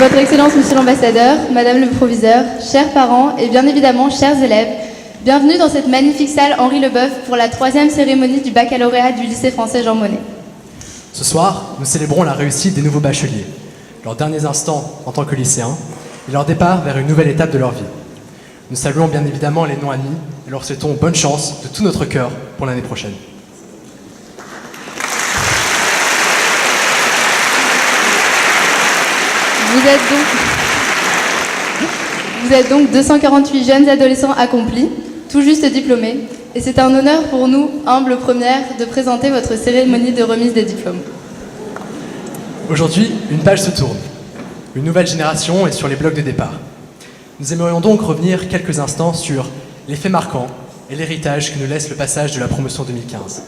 Votre Excellence, Monsieur l'Ambassadeur, Madame le Proviseur, chers parents et bien évidemment chers élèves, bienvenue dans cette magnifique salle Henri Leboeuf pour la 3e cérémonie du baccalauréat du lycée français Jean Monnet. Ce soir, nous célébrons la réussite des nouveaux bacheliers, leurs derniers instants en tant que lycéens et leur départ vers une nouvelle étape de leur vie. Nous saluons bien évidemment les non-admis et leur souhaitons bonne chance de tout notre cœur pour l'année prochaine. Vous êtes donc 248 jeunes adolescents accomplis, tout juste diplômés, et c'est un honneur pour nous, humbles premières, de présenter votre cérémonie de remise des diplômes. Aujourd'hui, une page se tourne. Une nouvelle génération est sur les blocs de départ. Nous aimerions donc revenir quelques instants sur les faits marquants et l'héritage que nous laisse le passage de la promotion 2015,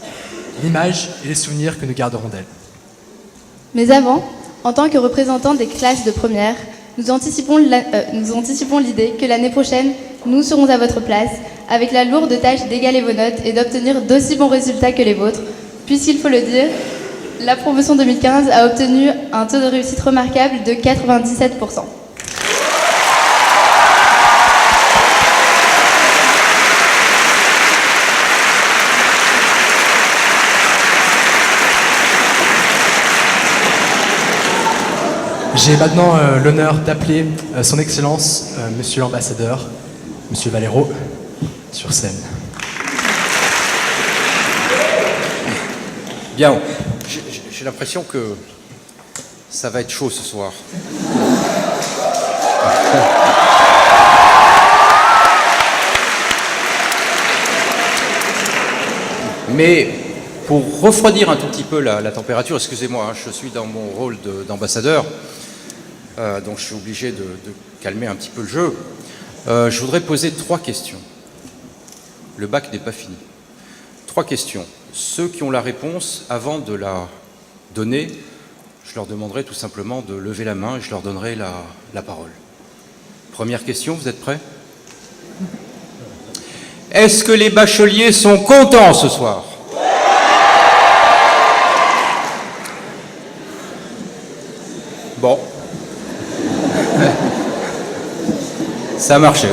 l'image et les souvenirs que nous garderons d'elle. Mais avant, en tant que représentants des classes de première, nous anticipons l'idée que l'année prochaine, nous serons à votre place, avec la lourde tâche d'égaler vos notes et d'obtenir d'aussi bons résultats que les vôtres, puisqu'il faut le dire, La promotion 2015 a obtenu un taux de réussite remarquable de 97%. J'ai maintenant l'honneur d'appeler son Excellence, Monsieur l'Ambassadeur, Monsieur Valero, sur scène. Bien, j'ai l'impression que ça va être chaud ce soir. Mais pour refroidir un tout petit peu la température, excusez-moi, je suis dans mon rôle d'ambassadeur, donc je suis obligé de calmer un petit peu le jeu. Je voudrais poser 3 questions. Le bac n'est pas fini. 3 questions. Ceux qui ont la réponse, avant de la donner, je leur demanderai tout simplement de lever la main et je leur donnerai la parole. Première question, vous êtes prêts? Est-ce que les bacheliers sont contents ce soir? Bon. Ça a marché.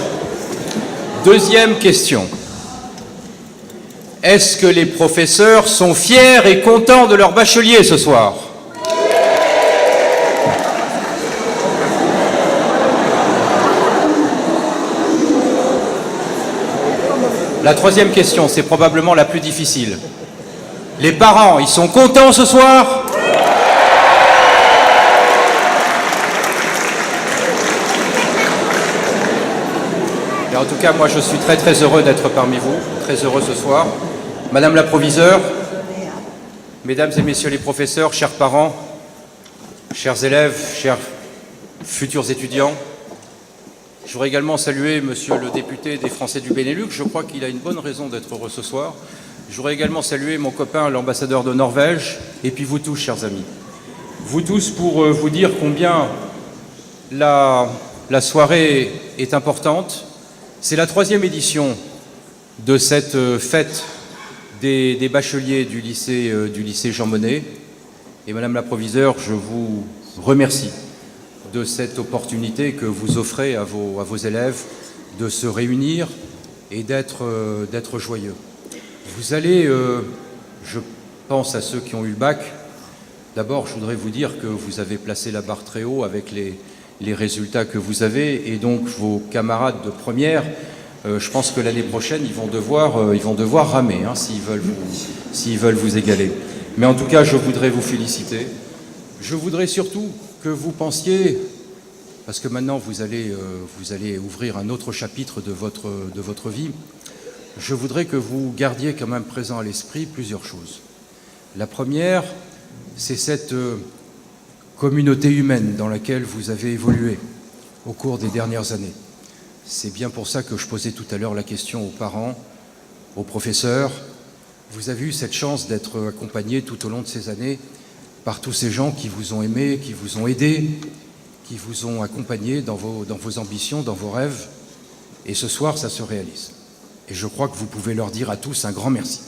Deuxième question. Est-ce que les professeurs sont fiers et contents de leurs bacheliers ce soir? La troisième question, c'est probablement la plus difficile. Les parents, ils sont contents ce soir? Et en tout cas, moi, je suis très très heureux d'être parmi vous, très heureux ce soir. Madame la proviseure, mesdames et messieurs les professeurs, chers parents, chers élèves, chers futurs étudiants, je voudrais également saluer monsieur le député des Français du Benelux. Je crois qu'il a une bonne raison d'être heureux ce soir. Je voudrais également saluer mon copain, l'ambassadeur de Norvège, et puis vous tous, chers amis. Vous tous pour vous dire combien la soirée est importante. C'est la 3e édition de cette fête des bacheliers du lycée Jean Monnet. Et Madame la proviseure, je vous remercie de cette opportunité que vous offrez à vos élèves de se réunir et d'être joyeux. Vous allez, je pense à ceux qui ont eu le bac, d'abord je voudrais vous dire que vous avez placé la barre très haut avec les résultats que vous avez, et donc vos camarades de première, je pense que l'année prochaine ils vont devoir ramer hein, s'ils veulent vous égaler. Mais en tout cas, je voudrais vous féliciter. Je voudrais surtout que vous pensiez, parce que maintenant vous allez ouvrir un autre chapitre de votre vie, je voudrais que vous gardiez quand même présent à l'esprit plusieurs choses. La première, c'est cette communauté humaine dans laquelle vous avez évolué au cours des dernières années. C'est bien pour ça que je posais tout à l'heure la question aux parents, aux professeurs. Vous avez eu cette chance d'être accompagnés tout au long de ces années par tous ces gens qui vous ont aimé, qui vous ont aidé, qui vous ont accompagné dans vos ambitions, dans vos rêves. Et ce soir, ça se réalise. Et je crois que vous pouvez leur dire à tous un grand merci.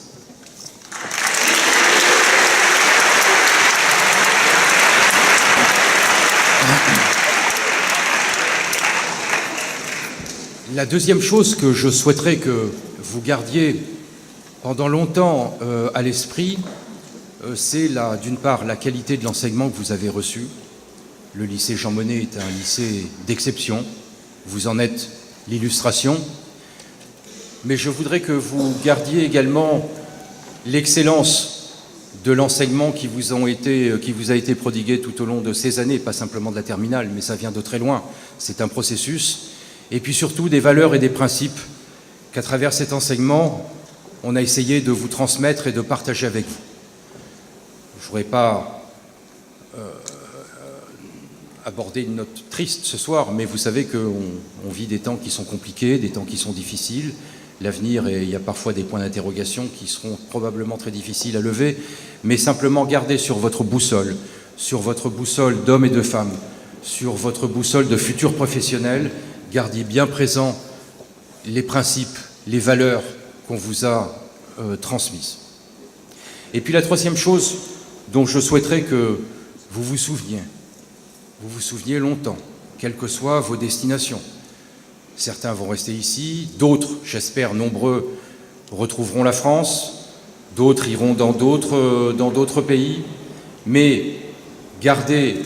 La deuxième chose que je souhaiterais que vous gardiez pendant longtemps à l'esprit, c'est d'une part la qualité de l'enseignement que vous avez reçu. Le lycée Jean Monnet est un lycée d'exception, vous en êtes l'illustration, mais je voudrais que vous gardiez également l'excellence de l'enseignement qui vous a été prodigué tout au long de ces années, pas simplement de la terminale, mais ça vient de très loin, c'est un processus, et puis surtout des valeurs et des principes qu'à travers cet enseignement, on a essayé de vous transmettre et de partager avec vous. Je ne voudrais pas aborder une note triste ce soir, mais vous savez qu'on vit des temps qui sont compliqués, des temps qui sont difficiles. L'avenir, il y a parfois des points d'interrogation qui seront probablement très difficiles à lever, mais simplement gardez sur votre boussole d'hommes et de femmes, sur votre boussole de futurs professionnels, gardez bien présent les principes, les valeurs qu'on vous a transmises. Et puis la troisième chose dont je souhaiterais que vous vous souveniez longtemps, quelles que soient vos destinations. Certains vont rester ici, d'autres, j'espère nombreux, retrouveront la France, d'autres iront dans d'autres pays, mais gardez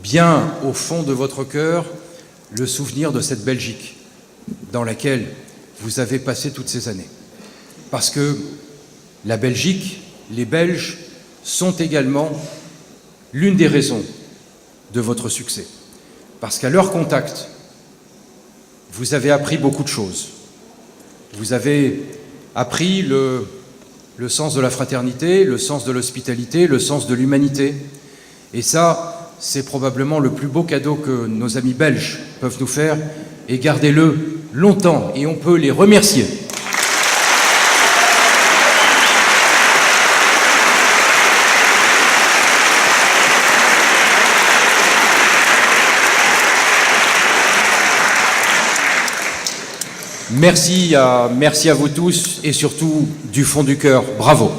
bien au fond de votre cœur le souvenir de cette Belgique dans laquelle vous avez passé toutes ces années. Parce que la Belgique, les Belges, sont également l'une des raisons de votre succès. Parce qu'à leur contact, vous avez appris beaucoup de choses. Vous avez appris le sens de la fraternité, le sens de l'hospitalité, le sens de l'humanité. Et ça, c'est probablement le plus beau cadeau que nos amis belges peuvent nous faire. Et gardez-le longtemps, et on peut les remercier. Merci à vous tous et surtout du fond du cœur. Bravo.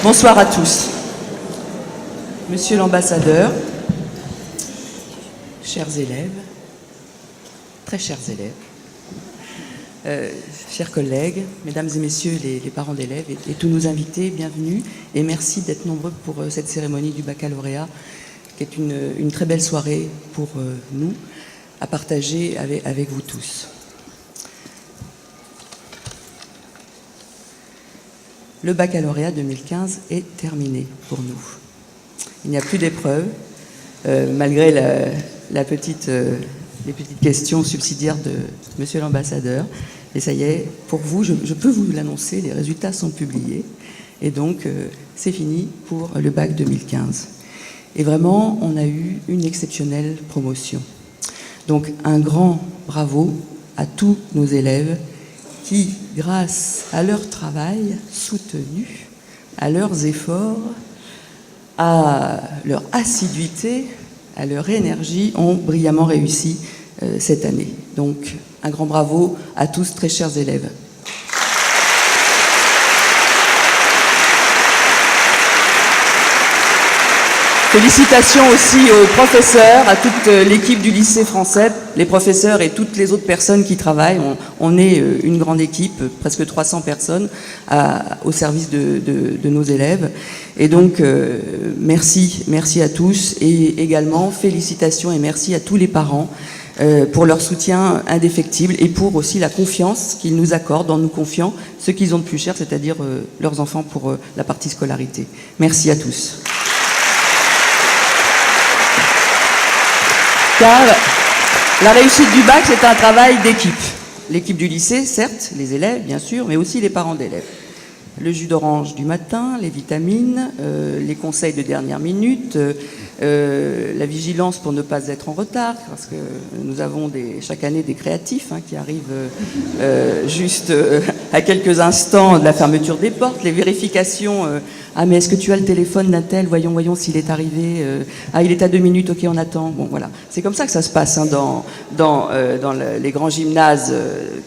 Bonsoir à tous. Monsieur l'ambassadeur, chers élèves, très chers élèves, chers collègues, mesdames et messieurs les parents d'élèves et tous nos invités, bienvenue et merci d'être nombreux pour cette cérémonie du baccalauréat qui est une très belle soirée pour nous à partager avec vous tous. Le baccalauréat 2015 est terminé pour nous. Il n'y a plus d'épreuves, malgré les petites questions subsidiaires de monsieur l'ambassadeur. Et ça y est, pour vous, je peux vous l'annoncer, les résultats sont publiés. Et donc, c'est fini pour le bac 2015. Et vraiment, on a eu une exceptionnelle promotion. Donc un grand bravo à tous nos élèves qui, grâce à leur travail soutenu, à leurs efforts, à leur assiduité, à leur énergie, ont brillamment réussi cette année. Donc un grand bravo à tous, très chers élèves. Félicitations aussi aux professeurs, à toute l'équipe du lycée français, les professeurs et toutes les autres personnes qui travaillent. On est une grande équipe, presque 300 personnes au service de nos élèves. Et donc, merci à tous. Et également, félicitations et merci à tous les parents pour leur soutien indéfectible et pour aussi la confiance qu'ils nous accordent en nous confiant ce qu'ils ont de plus cher, c'est-à-dire leurs enfants pour la partie scolarité. Merci à tous. Car la réussite du bac, c'est un travail d'équipe. L'équipe du lycée, certes, les élèves, bien sûr, mais aussi les parents d'élèves. Le jus d'orange du matin, les vitamines, les conseils de dernière minute, la vigilance pour ne pas être en retard, parce que nous avons chaque année des créatifs qui arrivent juste à quelques instants de la fermeture des portes, les vérifications. Ah, mais est-ce que tu as le téléphone d'un tel? Voyons s'il est arrivé. Ah, il est à 2 minutes, ok, on attend. Bon, voilà. C'est comme ça que ça se passe dans les grands gymnases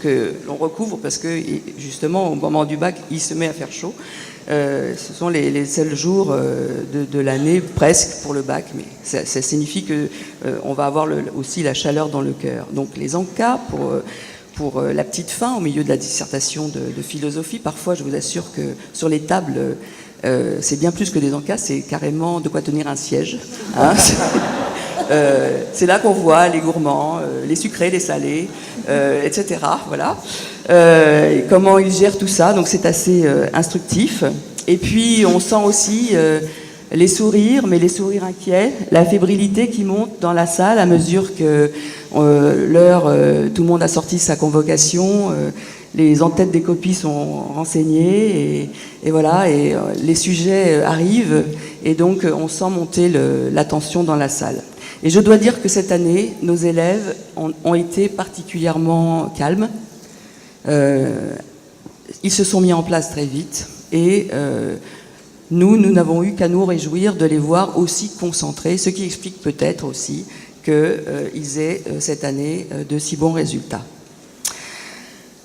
que l'on recouvre, parce que, justement, au moment du bac, il se met à faire chaud. Ce sont les seuls jours de l'année, presque, pour le bac, mais ça signifie qu'on va avoir aussi la chaleur dans le cœur. Donc, les encas, pour la petite fin, au milieu de la dissertation de philosophie, parfois, je vous assure que sur les tables... c'est bien plus que des encas, c'est carrément de quoi tenir un siège. C'est là qu'on voit les gourmands, les sucrés, les salés, etc. Voilà. Et comment ils gèrent tout ça, donc c'est assez instructif. Et puis on sent aussi les sourires, mais les sourires inquiets, la fébrilité qui monte dans la salle à mesure que tout le monde a sorti sa convocation. Les en-têtes des copies sont renseignées et voilà, et les sujets arrivent et donc on sent monter la tension dans la salle. Et je dois dire que cette année, nos élèves ont été particulièrement calmes. Ils se sont mis en place très vite et nous n'avons eu qu'à nous réjouir de les voir aussi concentrés, ce qui explique peut-être aussi qu'ils aient cette année de si bons résultats.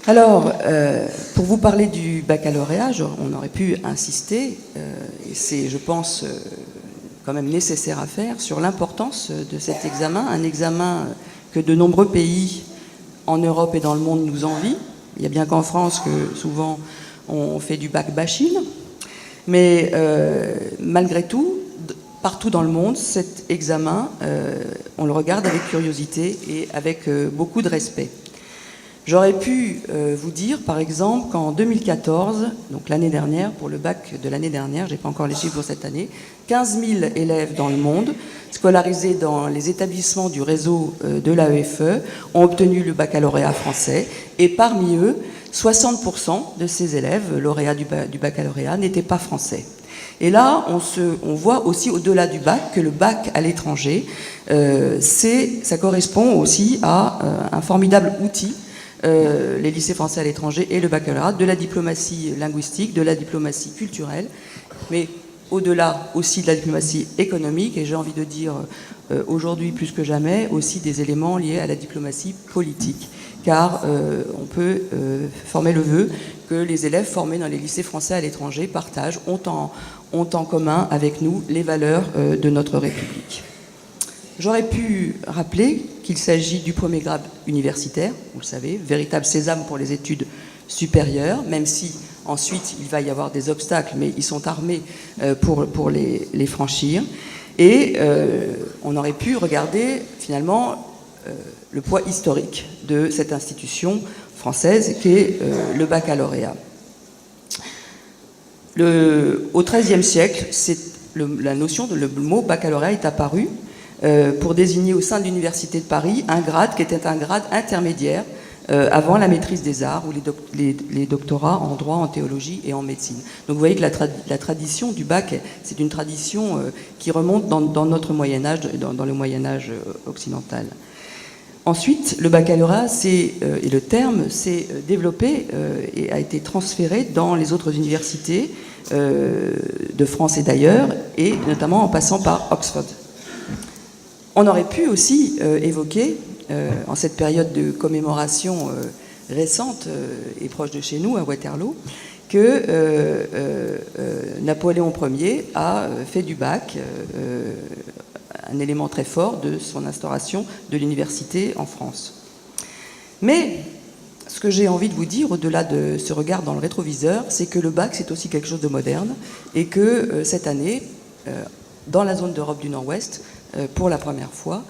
Alors, pour vous parler du baccalauréat, on aurait pu insister, et c'est, je pense, quand même nécessaire à faire, sur l'importance de cet examen, un examen que de nombreux pays en Europe et dans le monde nous envient. Il y a bien qu'en France que souvent on fait du bac bashing, mais malgré tout, partout dans le monde, cet examen, on le regarde avec curiosité et avec beaucoup de respect. J'aurais pu vous dire, par exemple, qu'en 2014, donc l'année dernière, pour le bac de l'année dernière, j'ai pas encore les chiffres pour cette année, 15 000 élèves dans le monde, scolarisés dans les établissements du réseau de l'AEFE, ont obtenu le baccalauréat français, et parmi eux, 60% de ces élèves lauréats du baccalauréat n'étaient pas français. Et là, on voit aussi au-delà du bac que le bac à l'étranger, ça correspond aussi à un formidable outil, les lycées français à l'étranger et le baccalauréat, de la diplomatie linguistique, de la diplomatie culturelle, mais au-delà aussi de la diplomatie économique, et j'ai envie de dire aujourd'hui plus que jamais, aussi des éléments liés à la diplomatie politique. Car on peut former le vœu que les élèves formés dans les lycées français à l'étranger partagent, ont en commun avec nous les valeurs de notre République. J'aurais pu rappeler qu'il s'agit du premier grade universitaire, vous le savez, véritable sésame pour les études supérieures, même si ensuite il va y avoir des obstacles, mais ils sont armés pour les franchir. Et on aurait pu regarder finalement le poids historique de cette institution française qu'est le baccalauréat. Au XIIIe siècle, la notion le mot baccalauréat est apparu pour désigner au sein de l'Université de Paris un grade qui était un grade intermédiaire avant la maîtrise des arts ou les doctorats en droit, en théologie et en médecine. Donc vous voyez que la tradition du bac, c'est une tradition qui remonte dans notre Moyen-Âge, dans le Moyen-Âge occidental. Ensuite, le baccalauréat, et le terme s'est développé et a été transféré dans les autres universités de France et d'ailleurs, et notamment en passant par Oxford. On aurait pu aussi évoquer, en cette période de commémoration récente et proche de chez nous, à Waterloo, que Napoléon Ier a fait du bac un élément très fort de son instauration de l'université en France. Mais ce que j'ai envie de vous dire, au-delà de ce regard dans le rétroviseur, c'est que le bac, c'est aussi quelque chose de moderne et que cette année, dans la zone d'Europe du Nord-Ouest, pour la première fois,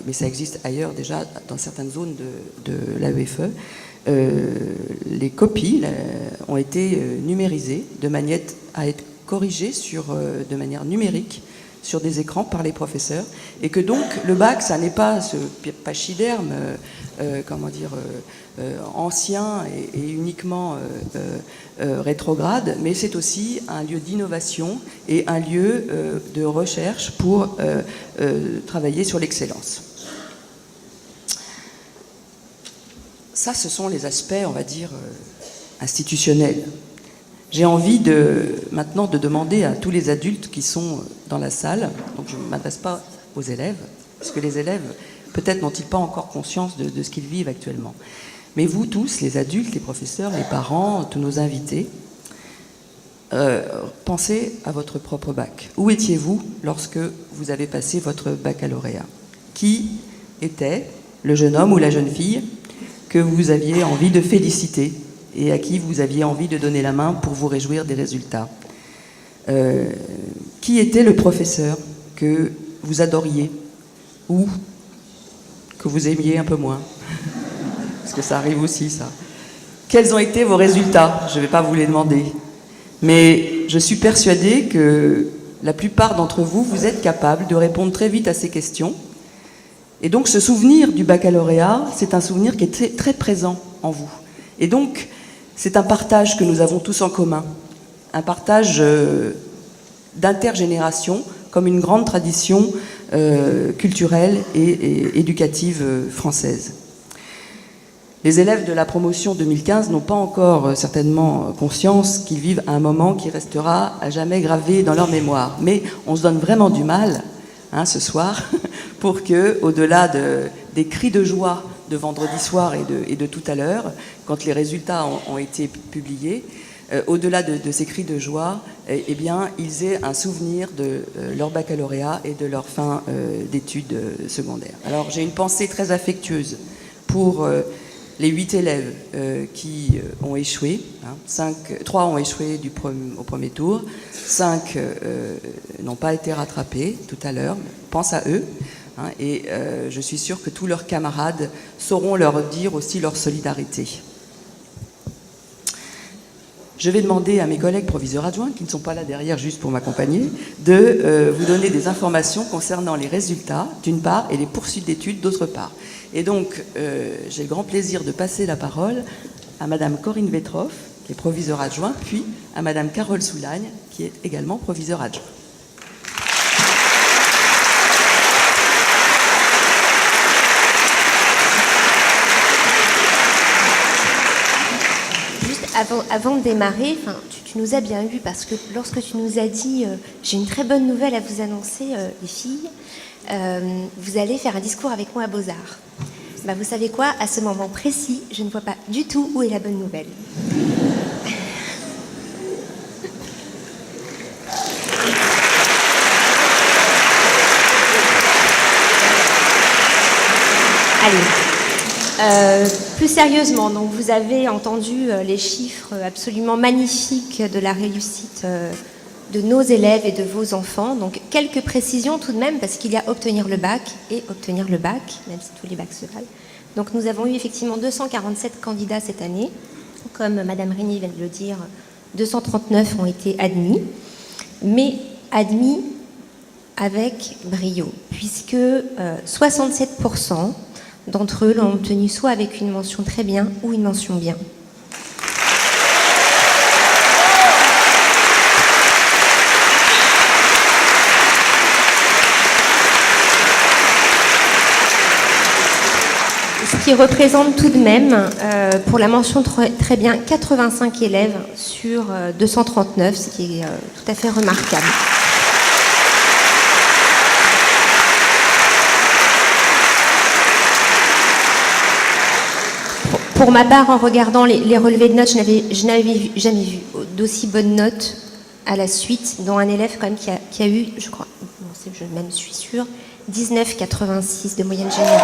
mais ça existe ailleurs déjà dans certaines zones de l'AEFE, les copies ont été numérisées de manière à être corrigées de manière numérique sur des écrans par les professeurs, et que donc le bac, ça n'est pas ce pachyderme, ancien et uniquement rétrograde, mais c'est aussi un lieu d'innovation et un lieu de recherche pour travailler sur l'excellence. Ça, ce sont les aspects, on va dire, institutionnels. J'ai envie maintenant de demander à tous les adultes qui sont dans la salle, donc je ne m'adresse pas aux élèves, parce que les élèves, peut-être n'ont-ils pas encore conscience de ce qu'ils vivent actuellement. Mais vous tous, les adultes, les professeurs, les parents, tous nos invités, pensez à votre propre bac. Où étiez-vous lorsque vous avez passé votre baccalauréat? Qui était le jeune homme ou la jeune fille que vous aviez envie de féliciter et à qui vous aviez envie de donner la main pour vous réjouir des résultats? Qui était le professeur que vous adoriez ou que vous aimiez un peu moins? Parce que ça arrive aussi, ça. Quels ont été vos résultats? Je ne vais pas vous les demander. Mais je suis persuadée que la plupart d'entre vous, vous êtes capables de répondre très vite à ces questions. Et donc ce souvenir du baccalauréat, c'est un souvenir qui est très, très présent en vous. Et donc, c'est un partage que nous avons tous en commun. Un partage d'intergénération, comme une grande tradition culturelle et éducative française. Les élèves de la promotion 2015 n'ont pas encore certainement conscience qu'ils vivent un moment qui restera à jamais gravé dans leur mémoire. Mais on se donne vraiment du mal, ce soir, pour que, au-delà des cris de joie de vendredi soir et de tout à l'heure, quand les résultats ont été publiés, au-delà de ces cris de joie, eh bien, ils aient un souvenir de leur baccalauréat et de leur fin d'études secondaires. Alors, j'ai une pensée très affectueuse pour les 8 élèves qui ont échoué. 3 ont échoué au premier tour, 5 n'ont pas été rattrapés tout à l'heure. Pense à eux. Et je suis sûre que tous leurs camarades sauront leur dire aussi leur solidarité. Je vais demander à mes collègues proviseurs adjoints, qui ne sont pas là derrière juste pour m'accompagner, de vous donner des informations concernant les résultats, d'une part, et les poursuites d'études, d'autre part. Et donc, j'ai le grand plaisir de passer la parole à Madame Corinne Vetroff, qui est proviseure adjoint, puis à Madame Carole Soulagne, qui est également proviseure adjoint. Avant de démarrer, tu nous as bien eu parce que lorsque tu nous as dit j'ai une très bonne nouvelle à vous annoncer, les filles, vous allez faire un discours avec moi à Beaux-Arts. Vous savez quoi, à ce moment précis, je ne vois pas du tout où est la bonne nouvelle. Allez. Plus sérieusement, donc vous avez entendu les chiffres absolument magnifiques de la réussite de nos élèves et de vos enfants. Donc quelques précisions tout de même, parce qu'il y a obtenir le bac et obtenir le bac, même si tous les bacs se valent. Donc nous avons eu effectivement 247 candidats cette année. Comme Madame Régnier vient de le dire, 239 ont été admis, mais admis avec brio, puisque 67% d'entre eux l'ont obtenu soit avec une mention très bien ou une mention bien. Ce qui représente tout de même, pour la mention très bien, 85 élèves sur 239, ce qui est tout à fait remarquable. Pour ma part, en regardant les relevés de notes, je n'avais jamais vu d'aussi bonnes notes à la suite, dont un élève quand même qui a eu, je crois, je même suis sûre, 19,86 de moyenne générale.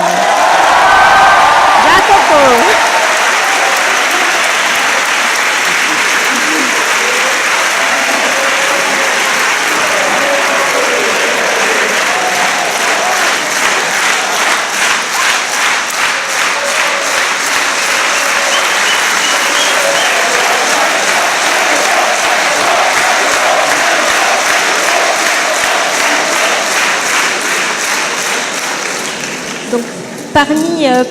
Donc,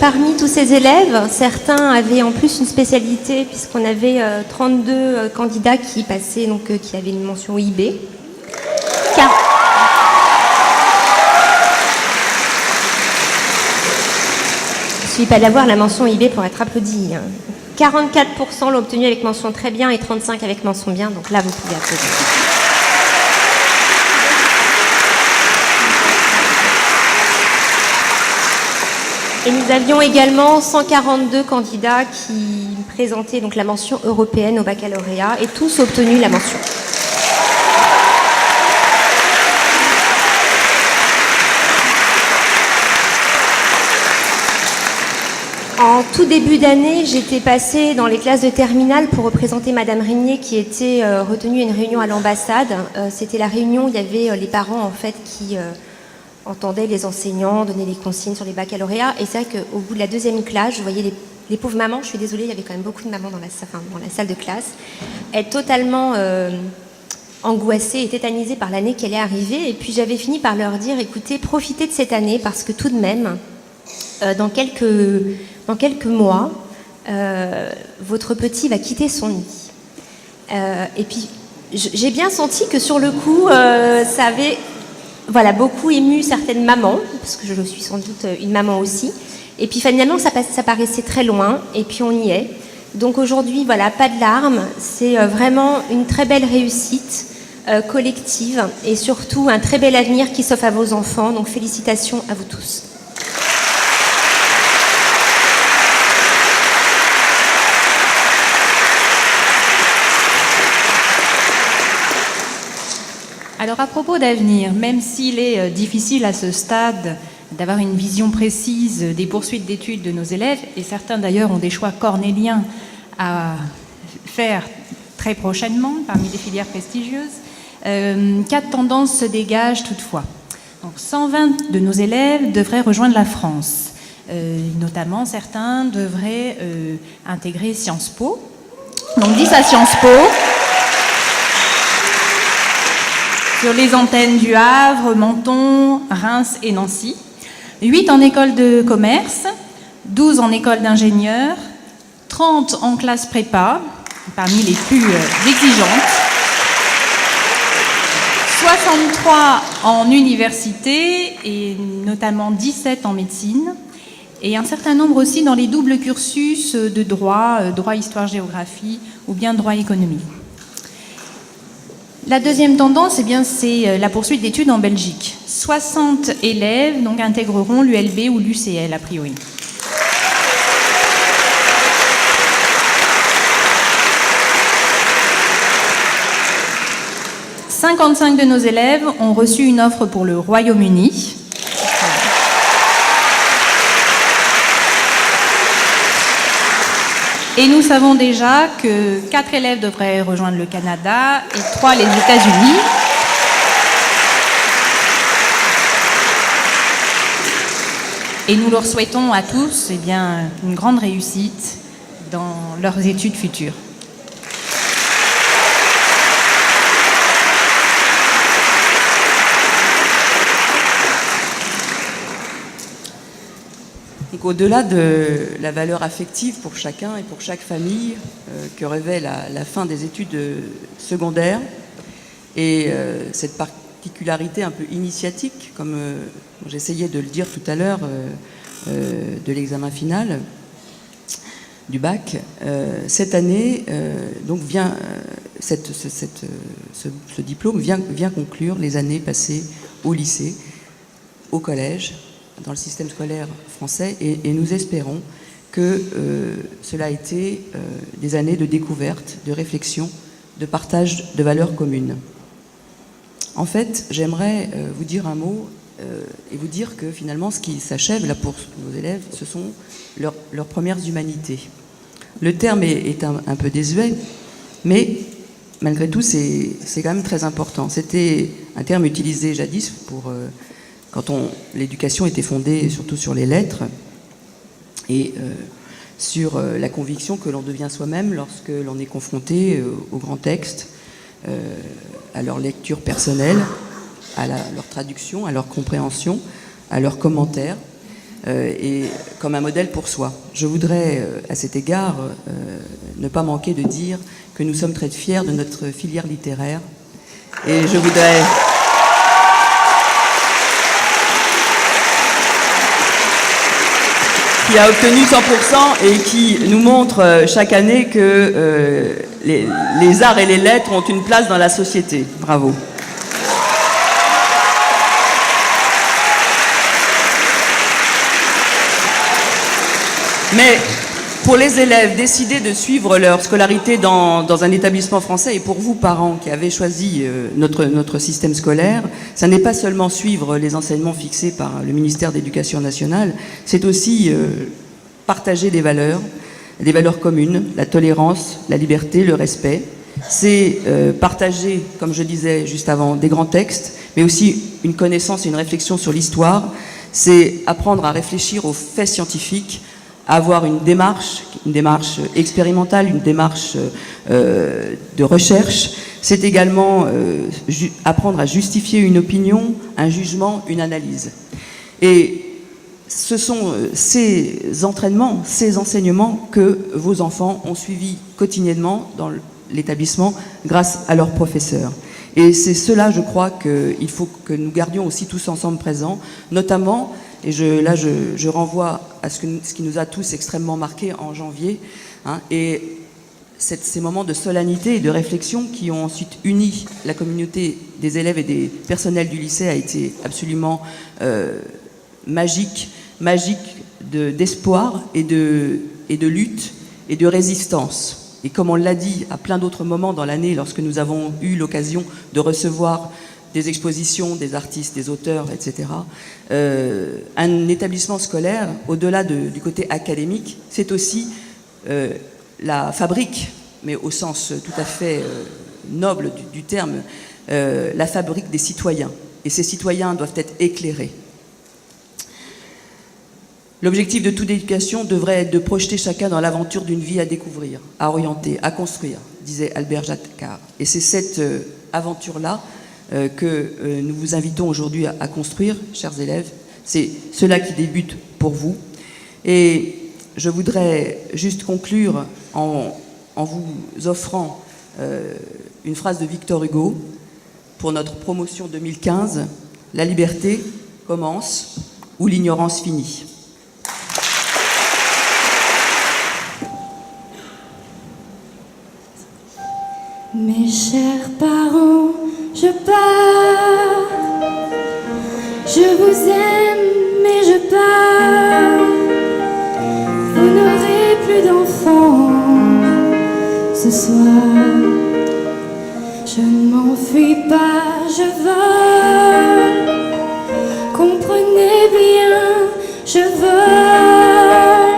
parmi tous ces élèves, certains avaient en plus une spécialité, puisqu'on avait 32 candidats qui passaient, donc qui avaient une mention IB. Il ne suffit pas d'avoir la mention IB pour être applaudi. 44% l'ont obtenu avec mention très bien et 35% avec mention bien, donc là vous pouvez applaudir. Et nous avions également 142 candidats qui présentaient donc la mention européenne au baccalauréat et tous obtenu la mention. En tout début d'année, j'étais passée dans les classes de terminale pour représenter Madame Régnier qui était retenue à une réunion à l'ambassade. C'était la réunion où il y avait les parents en fait qui entendaient les enseignants donner des consignes sur les baccalauréats. Et c'est vrai qu'au bout de la deuxième classe, je voyais les pauvres mamans, je suis désolée, il y avait quand même beaucoup de mamans dans la salle de classe, être totalement angoissées et tétanisées par l'année qui allait arriver. Et puis j'avais fini par leur dire, écoutez, profitez de cette année parce que tout de même, dans quelques mois, votre petit va quitter son nid. Et puis, j'ai bien senti que sur le coup, ça avait beaucoup ému certaines mamans, parce que je suis sans doute une maman aussi. Et puis finalement, ça paraissait très loin, et puis on y est. Donc aujourd'hui, pas de larmes, c'est vraiment une très belle réussite collective, et surtout un très bel avenir qui s'offre à vos enfants. Donc félicitations à vous tous. Alors à propos d'avenir, même s'il est difficile à ce stade d'avoir une vision précise des poursuites d'études de nos élèves, et certains d'ailleurs ont des choix cornéliens à faire très prochainement parmi des filières prestigieuses, 4 tendances se dégagent toutefois. Donc 120 de nos élèves devraient rejoindre la France. Notamment, certains devraient intégrer Sciences Po. Donc 10 à Sciences Po, sur les antennes du Havre, Menton, Reims et Nancy. 8 en école de commerce, 12 en école d'ingénieur, 30 en classe prépa, parmi les plus exigeantes, 63 en université et notamment 17 en médecine, et un certain nombre aussi dans les doubles cursus de droit, droit, histoire, géographie ou bien droit, économie. La deuxième tendance, c'est la poursuite d'études en Belgique. 60 élèves donc, intégreront l'ULB ou l'UCL a priori. « 55 de nos élèves ont reçu une offre pour le Royaume-Uni. Et nous savons déjà que 4 élèves devraient rejoindre le Canada et 3 les États-Unis. Et nous leur souhaitons à tous une grande réussite dans leurs études futures. Donc, au-delà de la valeur affective pour chacun et pour chaque famille que revêt la fin des études secondaires et cette particularité un peu initiatique, comme j'essayais de le dire tout à l'heure, de l'examen final du bac, cette année donc ce diplôme vient conclure les années passées au lycée, au collège, dans le système scolaire français, et nous espérons que cela a été des années de découverte, de réflexion, de partage de valeurs communes. En fait, j'aimerais vous dire un mot et vous dire que finalement, ce qui s'achève là pour nos élèves, ce sont leurs premières humanités. Le terme est un peu désuet, mais malgré tout, c'est quand même très important. C'était un terme utilisé jadis pour... quand l'éducation était fondée surtout sur les lettres et sur la conviction que l'on devient soi-même lorsque l'on est confronté aux grands textes, à leur lecture personnelle, à leur traduction, à leur compréhension, à leurs commentaires, et comme un modèle pour soi. Je voudrais, à cet égard, ne pas manquer de dire que nous sommes très fiers de notre filière littéraire, et je voudrais... qui a obtenu 100% et qui nous montre chaque année que les arts et les lettres ont une place dans la société. Bravo. Mais pour les élèves, décider de suivre leur scolarité dans un établissement français, et pour vous, parents, qui avez choisi notre système scolaire, ça n'est pas seulement suivre les enseignements fixés par le ministère de l'Éducation nationale, c'est aussi partager des valeurs communes, la tolérance, la liberté, le respect. C'est partager, comme je disais juste avant, des grands textes, mais aussi une connaissance et une réflexion sur l'histoire. C'est apprendre à réfléchir aux faits scientifiques, à avoir une démarche expérimentale, une démarche de recherche. C'est également apprendre à justifier une opinion, un jugement, une analyse. Et ce sont ces entraînements, ces enseignements que vos enfants ont suivis quotidiennement dans l'établissement grâce à leurs professeurs. Et c'est cela, je crois, qu'il faut que nous gardions aussi tous ensemble présents, notamment... Et je renvoie à ce qui nous a tous extrêmement marqués en janvier, et ces moments de solennité et de réflexion qui ont ensuite uni la communauté des élèves et des personnels du lycée a été absolument magique d'espoir et de lutte et de résistance. Et comme on l'a dit à plein d'autres moments dans l'année, lorsque nous avons eu l'occasion de recevoir des expositions, des artistes, des auteurs, etc. Un établissement scolaire, au-delà du côté académique, c'est aussi la fabrique, mais au sens tout à fait noble du terme, la fabrique des citoyens. Et ces citoyens doivent être éclairés. L'objectif de toute éducation devrait être de projeter chacun dans l'aventure d'une vie à découvrir, à orienter, à construire, disait Albert Jacquard. Et c'est cette aventure-là que nous vous invitons aujourd'hui à construire, chers élèves. C'est cela qui débute pour vous. Et je voudrais juste conclure en vous offrant une phrase de Victor Hugo pour notre promotion 2015. La liberté commence où l'ignorance finit. Mes chers parents, je pars. Je vous aime, mais je pars. Vous n'aurez plus d'enfants ce soir. Je ne m'enfuis pas, je vole. Comprenez bien, je vole.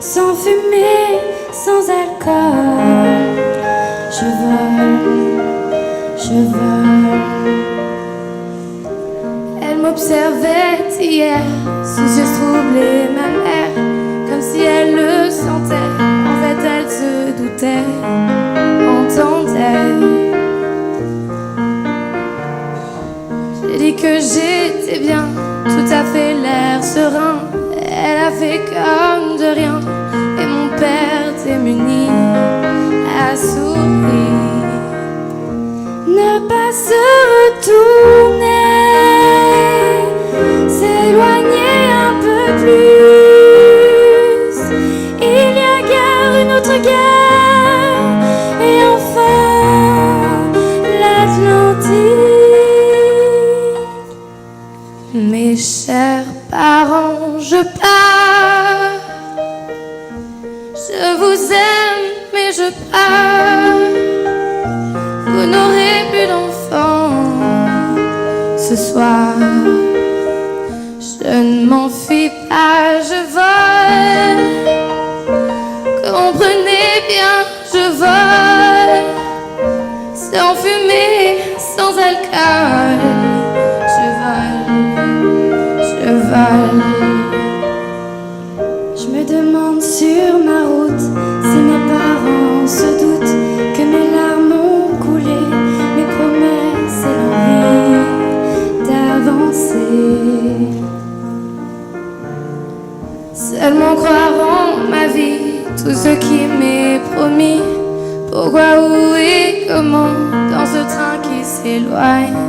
Sans fumée, sans alcool. Je vole. Elle m'observait hier, sous yeux troublés, ma mère, comme si elle le sentait. En fait, elle se doutait, entendait. J'ai dit que j'étais bien, tout à fait l'air serein. Elle a fait comme de rien, et mon père démuni a souri. Ne pas se retourner, s'éloigner un peu plus. Il y a guère une autre guerre, et enfin l'Atlantique. Mes chers parents, je pars. Je vous aime, mais je pars. Vous n'aurez plus d'enfants ce soir. Je ne m'enfuis pas, je vole. Comprenez bien, je vole. Sans fumée, sans alcool. Je vole. Je me demande sur ma route si mes parents se doutent que mes larmes ont coulé, mes promesses et l'envie d'avancer. Seulement croire en ma vie, tout ce qui m'est promis. Pourquoi, où et comment, dans ce train qui s'éloigne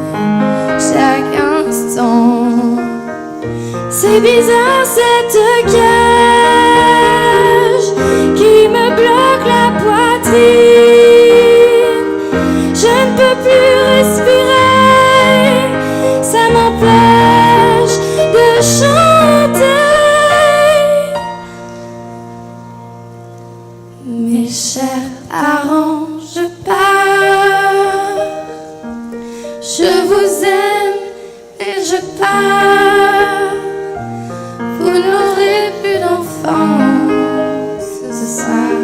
chaque instant. C'est bizarre cette cage qui me bloque la poitrine. Je ne peux plus respirer, ça m'empêche de chanter. Mes chers parents, je pars. Je vous aime et je pars. Vous n'aurez plus d'enfants ce soir.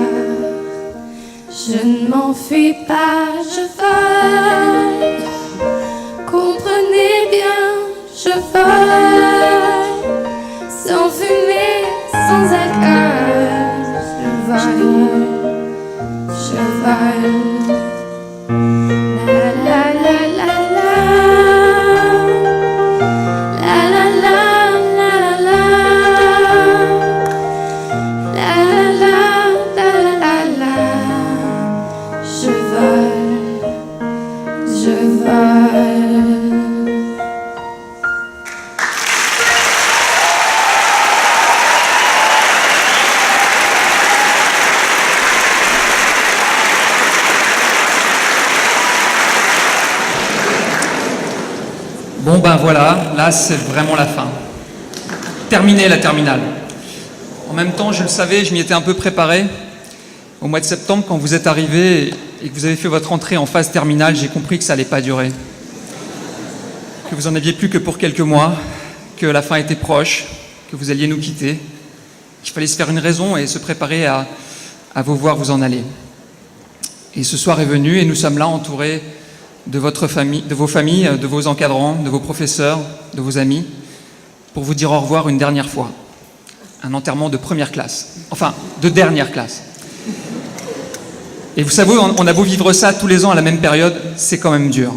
Je ne m'enfuis pas, je vole. Comprenez bien, je vole. Sans fumée, sans alcool. Je vole. La la la la la. La la la la la la. La la la la la. Je vole. Bon ben voilà, là c'est vraiment la fin. Terminé la terminale. En même temps, je le savais, je m'y étais un peu préparé. Au mois de septembre, quand vous êtes arrivés et que vous avez fait votre entrée en phase terminale, j'ai compris que ça n'allait pas durer. que vous en aviez plus que pour quelques mois, que la fin était proche, que vous alliez nous quitter, qu'il fallait se faire une raison et se préparer à vous voir vous en aller. Et ce soir est venu et nous sommes là entourés de votre famille, de vos familles, de vos encadrants, de vos professeurs, de vos amis, pour vous dire au revoir une dernière fois. Un enterrement de première classe, enfin de dernière classe. Et vous savez, on a beau vivre ça tous les ans à la même période, c'est quand même dur.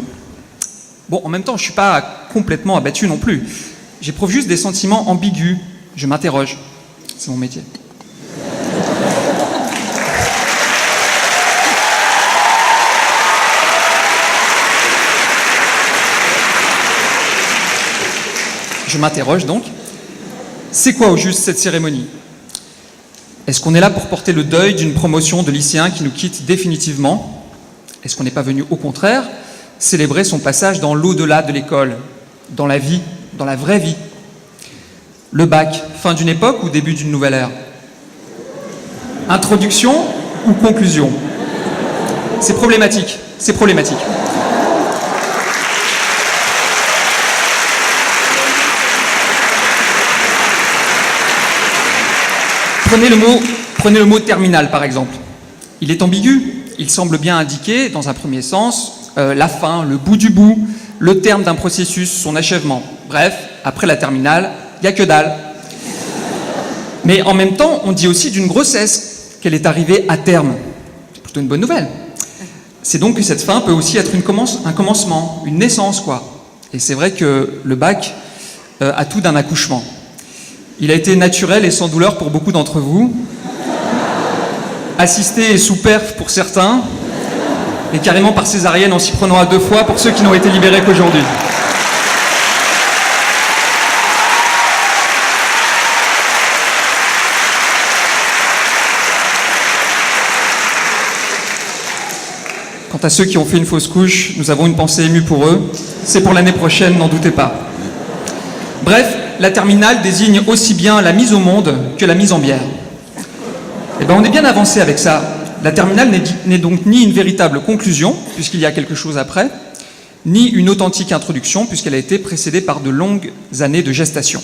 Bon, en même temps, je ne suis pas complètement abattu non plus. J'éprouve juste des sentiments ambigus. Je m'interroge. C'est mon métier. Je m'interroge donc. C'est quoi au juste cette cérémonie? Est-ce qu'on est là pour porter le deuil d'une promotion de lycéens qui nous quitte définitivement? Est-ce qu'on n'est pas venu, au contraire, célébrer son passage dans l'au-delà de l'école, dans la vie, dans la vraie vie? Le bac, fin d'une époque ou début d'une nouvelle ère? Introduction ou conclusion? C'est problématique, c'est problématique. Prenez le mot terminal, par exemple. Il est ambigu. Il semble bien indiquer, dans un premier sens, la fin, le bout du bout, le terme d'un processus, son achèvement. Bref, après la terminale, il n'y a que dalle. Mais en même temps, on dit aussi d'une grossesse qu'elle est arrivée à terme. C'est plutôt une bonne nouvelle. C'est donc que cette fin peut aussi être un commencement, une naissance, quoi. Et c'est vrai que le bac a tout d'un accouchement. Il a été naturel et sans douleur pour beaucoup d'entre vous, assisté et sous perf pour certains, et carrément par césarienne en s'y prenant à 2 fois pour ceux qui n'ont été libérés qu'aujourd'hui. Quant à ceux qui ont fait une fausse couche, nous avons une pensée émue pour eux. C'est pour l'année prochaine, n'en doutez pas. Bref, la terminale désigne aussi bien la mise au monde que la mise en bière. Eh bien, on est bien avancé avec ça. La terminale n'est donc ni une véritable conclusion, puisqu'il y a quelque chose après, ni une authentique introduction, puisqu'elle a été précédée par de longues années de gestation.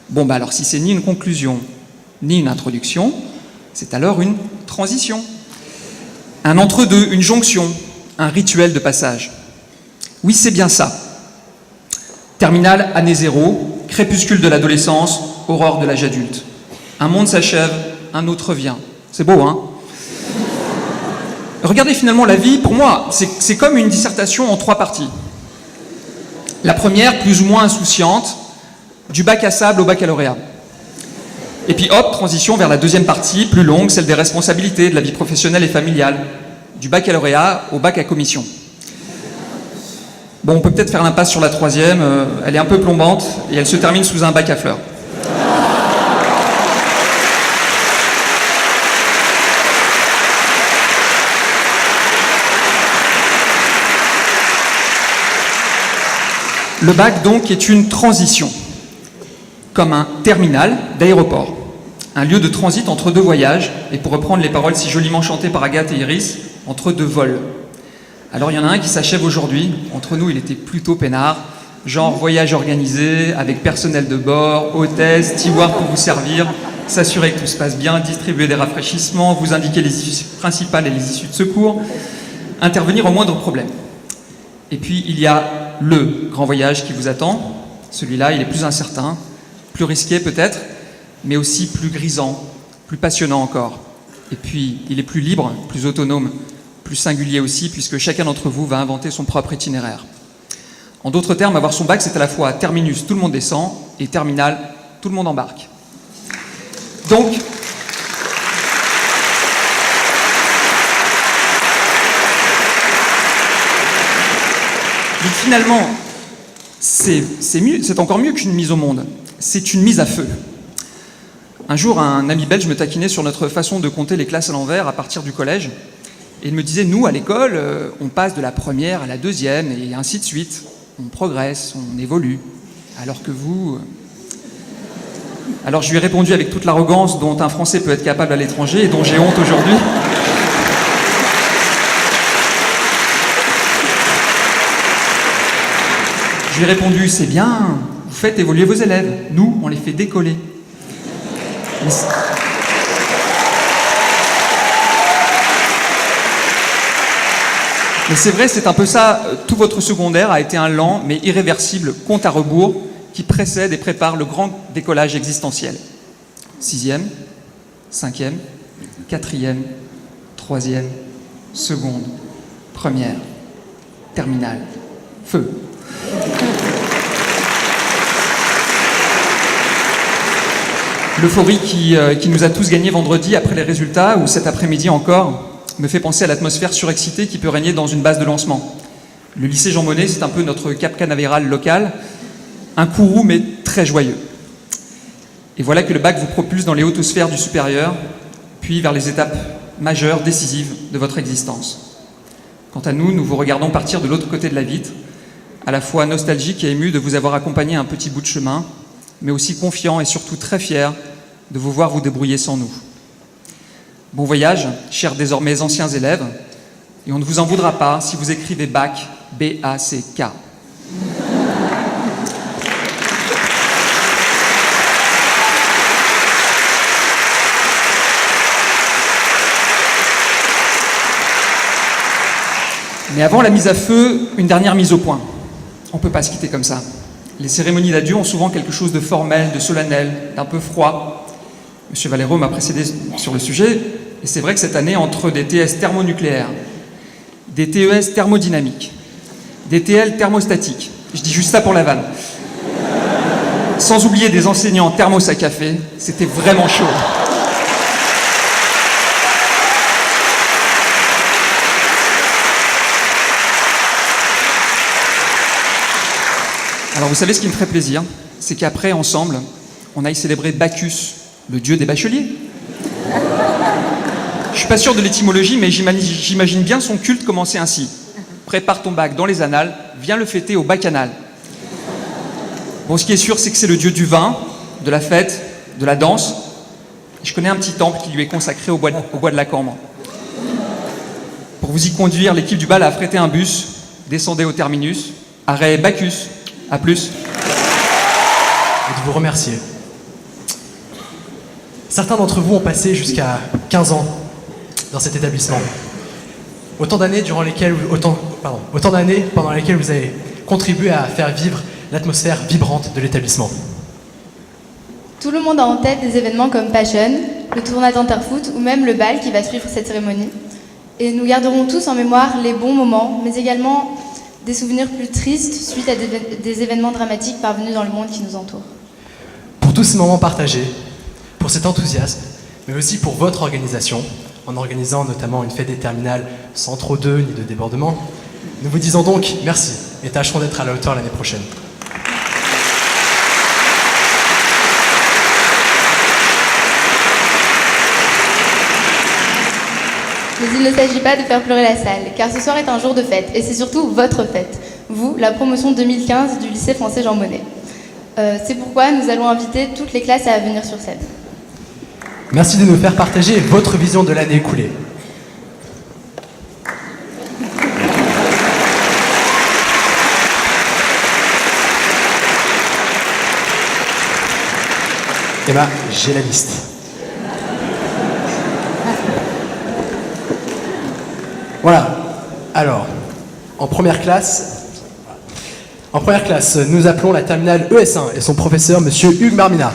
Bon, bah alors si c'est ni une conclusion, ni une introduction, c'est alors une transition. Un entre-deux, une jonction, un rituel de passage. Oui, c'est bien ça. Terminale, année zéro, crépuscule de l'adolescence, aurore de l'âge adulte. Un monde s'achève, un autre vient. C'est beau, hein? Regardez finalement la vie, pour moi, c'est comme une dissertation en 3 parties. La première, plus ou moins insouciante, du bac à sable au baccalauréat. Et puis hop, transition vers la deuxième partie, plus longue, celle des responsabilités, de la vie professionnelle et familiale, du baccalauréat au bac à commission. Bon, on peut peut-être faire l'impasse sur la troisième, elle est un peu plombante, et elle se termine sous un bac à fleurs. Le bac, donc, est une transition, comme un terminal d'aéroport, un lieu de transit entre 2 voyages, et pour reprendre les paroles si joliment chantées par Agathe et Iris, entre 2 vols. Alors il y en a un qui s'achève aujourd'hui, entre nous il était plutôt peinard, genre voyage organisé, avec personnel de bord, hôtesse, steward pour vous servir, s'assurer que tout se passe bien, distribuer des rafraîchissements, vous indiquer les issues principales et les issues de secours, intervenir au moindre problème. Et puis il y a le grand voyage qui vous attend, celui-là il est plus incertain, plus risqué peut-être, mais aussi plus grisant, plus passionnant encore. Et puis il est plus libre, plus autonome, plus singulier aussi, puisque chacun d'entre vous va inventer son propre itinéraire. En d'autres termes, avoir son bac, c'est à la fois terminus, tout le monde descend, et terminal, tout le monde embarque. Donc, finalement, c'est encore mieux qu'une mise au monde, c'est une mise à feu. Un jour, un ami belge me taquinait sur notre façon de compter les classes à l'envers à partir du collège, et il me disait, nous, à l'école, on passe de la première à la deuxième, et ainsi de suite. On progresse, on évolue. Alors que vous... Alors je lui ai répondu avec toute l'arrogance dont un Français peut être capable à l'étranger, et dont j'ai honte aujourd'hui. Je lui ai répondu, c'est bien, vous faites évoluer vos élèves. Nous, on les fait décoller. Mais c'est vrai, c'est un peu ça. Tout votre secondaire a été un lent mais irréversible compte à rebours qui précède et prépare le grand décollage existentiel. 6e, 5e, 4e, 3e, seconde, première, terminale, feu. L'euphorie qui nous a tous gagnés vendredi après les résultats, ou cet après-midi encore, me fait penser à l'atmosphère surexcitée qui peut régner dans une base de lancement. Le lycée Jean Monnet, c'est un peu notre Cap Canaveral local, un courroux mais très joyeux. Et voilà que le bac vous propulse dans les hautes sphères du supérieur, puis vers les étapes majeures, décisives de votre existence. Quant à nous, nous vous regardons partir de l'autre côté de la vitre, à la fois nostalgique et ému de vous avoir accompagné un petit bout de chemin, mais aussi confiant et surtout très fier de vous voir vous débrouiller sans nous. Bon voyage, chers désormais anciens élèves, et on ne vous en voudra pas si vous écrivez bac, B-A-C-K. Mais avant la mise à feu, une dernière mise au point. On ne peut pas se quitter comme ça. Les cérémonies d'adieu ont souvent quelque chose de formel, de solennel, d'un peu froid. Monsieur Valero m'a précédé sur le sujet, et c'est vrai que cette année, entre des TS thermonucléaires, des TES thermodynamiques, des TL thermostatiques, je dis juste ça pour la vanne, sans oublier des enseignants thermos à café, c'était vraiment chaud. Alors vous savez ce qui me ferait plaisir, c'est qu'après, ensemble, on aille célébrer Bacchus, le dieu des bacheliers. Je suis pas sûr de l'étymologie, mais j'imagine bien son culte commencer ainsi. Prépare ton bac dans les annales, viens le fêter au bacchanal. Bon, ce qui est sûr, c'est que c'est le dieu du vin, de la fête, de la danse. Je connais un petit temple qui lui est consacré au bois de la Cambre. Pour vous y conduire, l'équipe du bal a affrété un bus, descendez au terminus, arrêt Bacchus. À plus. Et de vous remercier. Certains d'entre vous ont passé jusqu'à 15 ans dans cet établissement. Autant d'années pendant lesquelles vous avez contribué à faire vivre l'atmosphère vibrante de l'établissement. Tout le monde a en tête des événements comme Passion, le tournoi d'Interfoot ou même le bal qui va suivre cette cérémonie. Et nous garderons tous en mémoire les bons moments, mais également des souvenirs plus tristes suite à des événements dramatiques parvenus dans le monde qui nous entoure. Pour tous ces moments partagés, pour cet enthousiasme, mais aussi pour votre organisation, en organisant notamment une fête des terminales sans trop d'œufs ni de débordements, nous vous disons donc merci et tâcherons d'être à la hauteur l'année prochaine. Mais il ne s'agit pas de faire pleurer la salle, car ce soir est un jour de fête, et c'est surtout votre fête, vous, la promotion 2015 du lycée français Jean Monnet. C'est pourquoi nous allons inviter toutes les classes à venir sur scène. Merci de nous faire partager votre vision de l'année écoulée. Eh ben, j'ai la liste. Voilà. Alors, en première classe, nous appelons la terminale ES1 et son professeur, monsieur Hugues Marmina.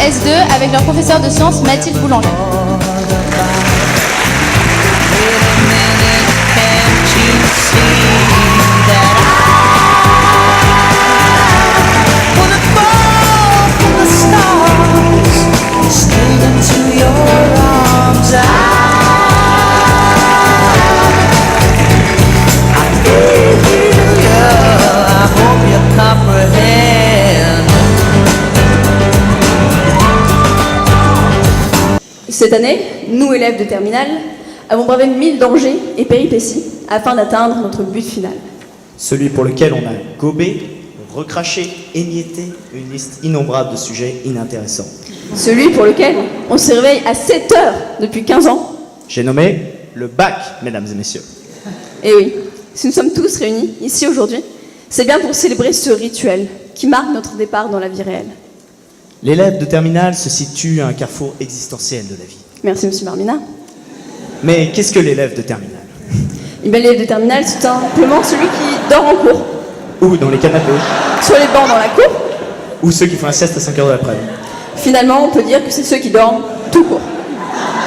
S2 avec leur professeur de sciences Mathilde Boulanger. see that I wanna fall from the stars, straight into your arms. I need you, yeah, I hope you comprehend. Cette année, nous, élèves de terminale, avons bravé 1000 dangers et péripéties afin d'atteindre notre but final. Celui pour lequel on a gobé, recraché, émietté une liste innombrable de sujets inintéressants. Celui pour lequel on se réveille à 7 heures depuis 15 ans. J'ai nommé le bac, mesdames et messieurs. Et oui, si nous sommes tous réunis ici aujourd'hui, c'est bien pour célébrer ce rituel qui marque notre départ dans la vie réelle. L'élève de terminale se situe à un carrefour existentiel de la vie. Merci, monsieur Marmina. Mais qu'est-ce que l'élève de terminale? L'élève de terminale, c'est simplement celui qui dort en cours, Ou dans les canapés, sur les bancs dans la cour. ou ceux qui font un sieste à 5 heures de l'après-midi. Finalement, on peut dire que c'est ceux qui dorment tout court.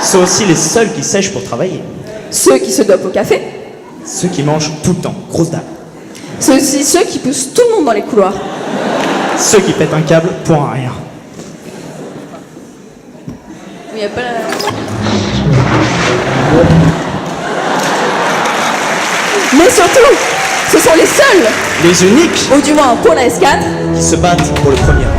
Ce sont aussi les seuls qui sèchent pour travailler. Ceux qui se dopent au café. Ceux qui mangent tout le temps, grosse dame. C'est aussi ceux qui poussent tout le monde dans les couloirs. Ceux qui pètent un câble pour un rien. Il n'y a pas la... Mais surtout, ce sont les seuls, Les uniques ou du moins pour la S4, qui se battent pour le premier rang.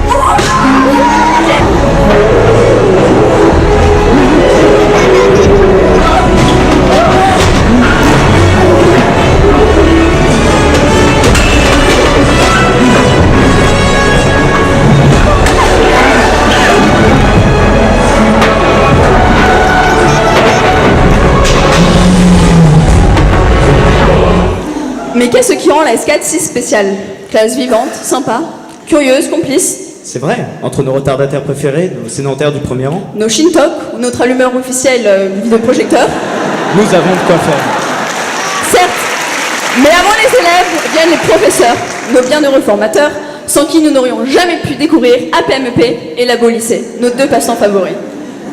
Mais qu'est-ce qui rend la S4 si spéciale? Classe vivante, sympa, curieuse, complice. C'est vrai, entre nos retardataires préférés, nos sédentaires du premier rang, Nos Shintok ou notre allumeur officiel vidéoprojecteur. nous avons de quoi faire. Certes, mais avant les élèves viennent les professeurs, nos bienheureux formateurs, sans qui nous n'aurions jamais pu découvrir APMEP et Labo Lycée, nos deux passants favoris.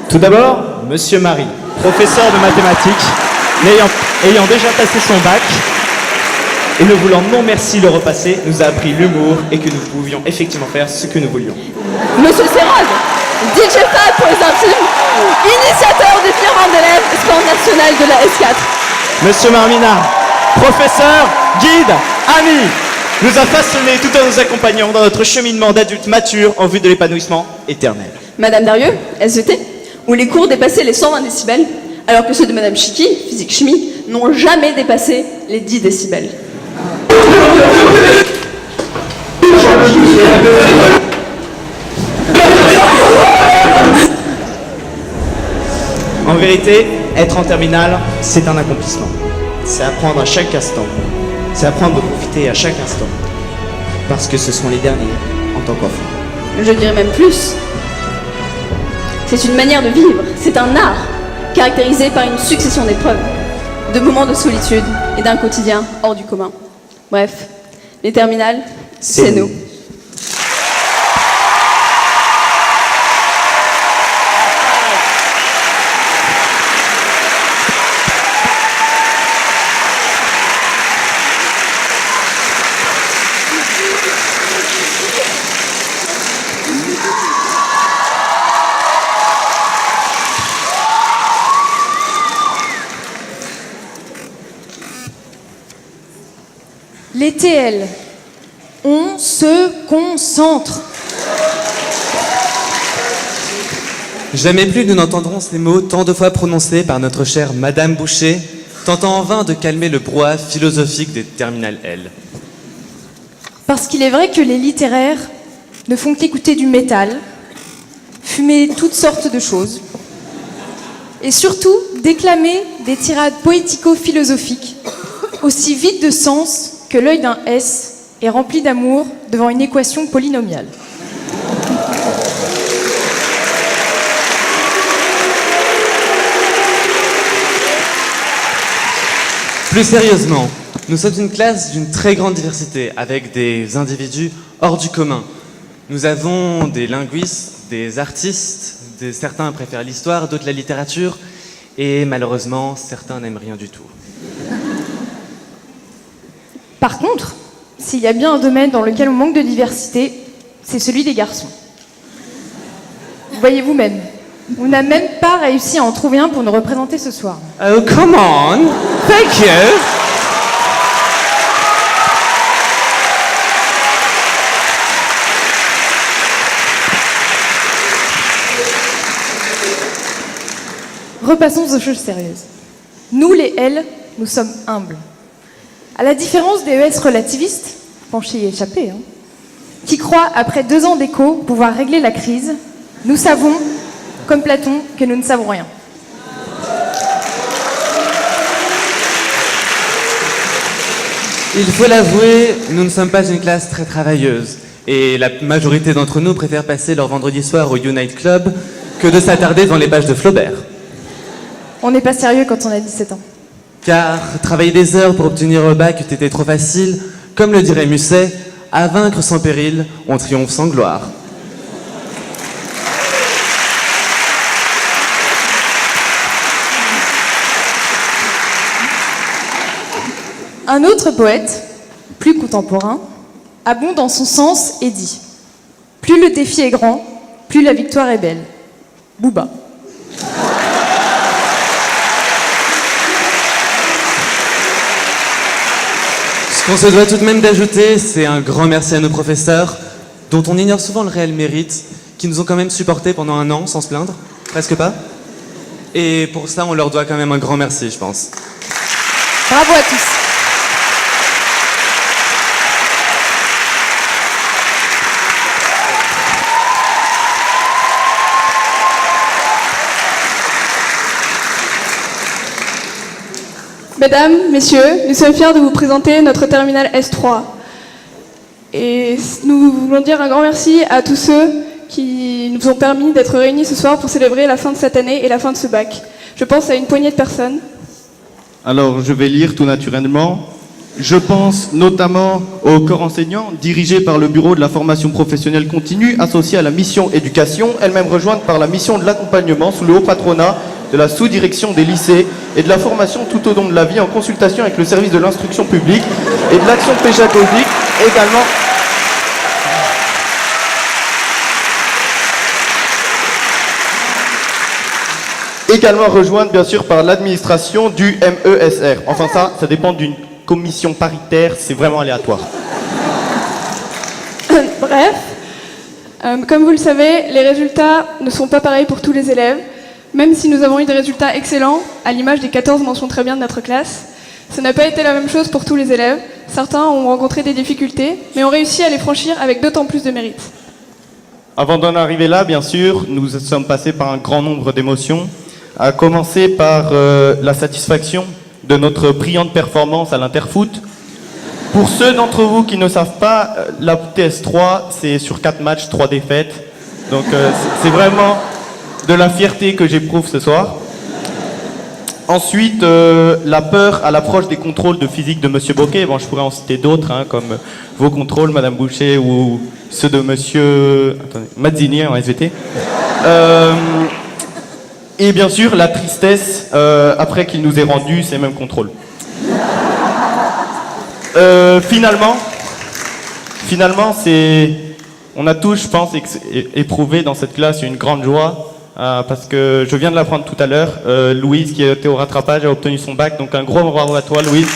Tout d'abord, Monsieur Marie, professeur de mathématiques, ayant déjà passé son bac, et ne voulant non merci le repasser, nous a appris l'humour et que nous pouvions effectivement faire ce que nous voulions. Monsieur Serrade, DJ Fab pour les intimes, initiateur du firmament d'élèves sport national de la S4. Monsieur Marmina, professeur, guide, ami, nous a façonné tout en nous accompagnant dans notre cheminement d'adultes matures en vue de l'épanouissement éternel. Madame Darieux, SVT, où les cours dépassaient les 120 décibels, alors que ceux de Madame Chiki, physique-chimie, n'ont jamais dépassé les 10 décibels. En vérité, être en terminale, c'est un accomplissement. C'est apprendre à chaque instant. C'est apprendre de profiter à chaque instant. Parce que ce sont les derniers en tant qu'enfant. Je dirais même plus. C'est une manière de vivre, c'est un art, caractérisé par une succession d'épreuves, de moments de solitude et d'un quotidien hors du commun. Bref, les terminales, c'est nous. Les TL, on se concentre. Jamais plus nous n'entendrons ces mots tant de fois prononcés par notre chère Madame Boucher, tentant en vain de calmer le brouhaha philosophique des terminales L. Parce qu'il est vrai que les littéraires ne font qu'écouter du métal, fumer toutes sortes de choses, et surtout déclamer des tirades poético-philosophiques, aussi vides de sens que l'œil d'un S est rempli d'amour devant une équation polynomiale. Plus sérieusement, nous sommes une classe d'une très grande diversité, avec des individus hors du commun. Nous avons des linguistes, des artistes, certains préfèrent l'histoire, d'autres la littérature, et malheureusement, certains n'aiment rien du tout. Par contre, s'il y a bien un domaine dans lequel on manque de diversité, c'est celui des garçons. Vous voyez vous-même, on n'a même pas réussi à en trouver un pour nous représenter ce soir. Oh, come on! Thank you! Repassons aux choses sérieuses. Nous, les L, nous sommes humbles. À la différence des ES relativistes, penchés et échappés, qui croient, après 2 ans d'écho, pouvoir régler la crise, nous savons, comme Platon, que nous ne savons rien. Il faut l'avouer, nous ne sommes pas une classe très travailleuse. Et la majorité d'entre nous préfèrent passer leur vendredi soir au Unite Club que de s'attarder devant les pages de Flaubert. On n'est pas sérieux quand on a 17 ans. Car travailler des heures pour obtenir un bac était trop facile, comme le dirait Musset, à vaincre sans péril, on triomphe sans gloire. Un autre poète, plus contemporain, a bon dans son sens et dit « Plus le défi est grand, plus la victoire est belle. » Booba. Ce qu'on se doit tout de même d'ajouter, c'est un grand merci à nos professeurs, dont on ignore souvent le réel mérite, qui nous ont quand même supportés pendant 1 an, sans se plaindre, presque pas. Et pour ça, on leur doit quand même un grand merci, je pense. Bravo à tous. Mesdames, Messieurs, nous sommes fiers de vous présenter notre terminale S3. Et nous voulons dire un grand merci à tous ceux qui nous ont permis d'être réunis ce soir pour célébrer la fin de cette année et la fin de ce bac. Je pense à une poignée de personnes. Alors, je vais lire tout naturellement. Je pense notamment au corps enseignant, dirigé par le Bureau de la formation professionnelle continue, associé à la mission éducation, elle-même rejointe par la mission de l'accompagnement sous le haut patronat de la sous-direction des lycées et de la formation tout au long de la vie en consultation avec le service de l'instruction publique et de l'action pédagogique également rejointe bien sûr par l'administration du MESR. Enfin ça dépend d'une commission paritaire, c'est vraiment aléatoire. Bref, comme vous le savez, les résultats ne sont pas pareils pour tous les élèves. Même si nous avons eu des résultats excellents, à l'image des 14 mentions très bien de notre classe, ce n'a pas été la même chose pour tous les élèves. Certains ont rencontré des difficultés, mais ont réussi à les franchir avec d'autant plus de mérite. Avant d'en arriver là, bien sûr, nous sommes passés par un grand nombre d'émotions, à commencer par la satisfaction de notre brillante performance à l'Interfoot. Pour ceux d'entre vous qui ne savent pas, la TS3, c'est sur 4 matchs, 3 défaites. Donc c'est vraiment de la fierté que j'éprouve ce soir. Ensuite, la peur à l'approche des contrôles de physique de Monsieur Bocquet. Bon, je pourrais en citer d'autres, comme vos contrôles, Madame Boucher, ou ceux de Monsieur Mazzini en SVT. Et bien sûr, la tristesse après qu'il nous ait rendu ces mêmes contrôles. Finalement, on a tous, je pense, éprouvé dans cette classe une grande joie. Parce que je viens de l'apprendre tout à l'heure, Louise qui était au rattrapage a obtenu son bac, donc un gros bravo à toi Louise.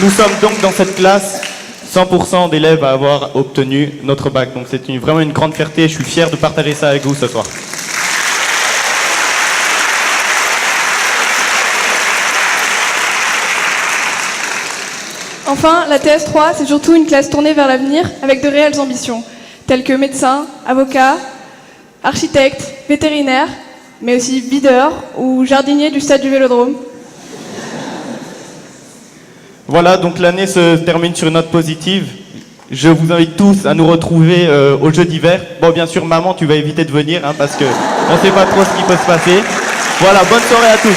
Nous sommes donc dans cette classe 100% d'élèves à avoir obtenu notre bac, donc c'est vraiment une grande fierté, je suis fier de partager ça avec vous ce soir. Enfin, la TS3, c'est surtout une classe tournée vers l'avenir avec de réelles ambitions, telles que médecins, avocats, architectes, vétérinaires, mais aussi bideurs ou jardiniers du stade du Vélodrome. Voilà, donc l'année se termine sur une note positive. Je vous invite tous à nous retrouver au jeu d'hiver. Bon, bien sûr, maman, tu vas éviter de venir, parce qu'on ne sait pas trop ce qui peut se passer. Voilà, bonne soirée à tous.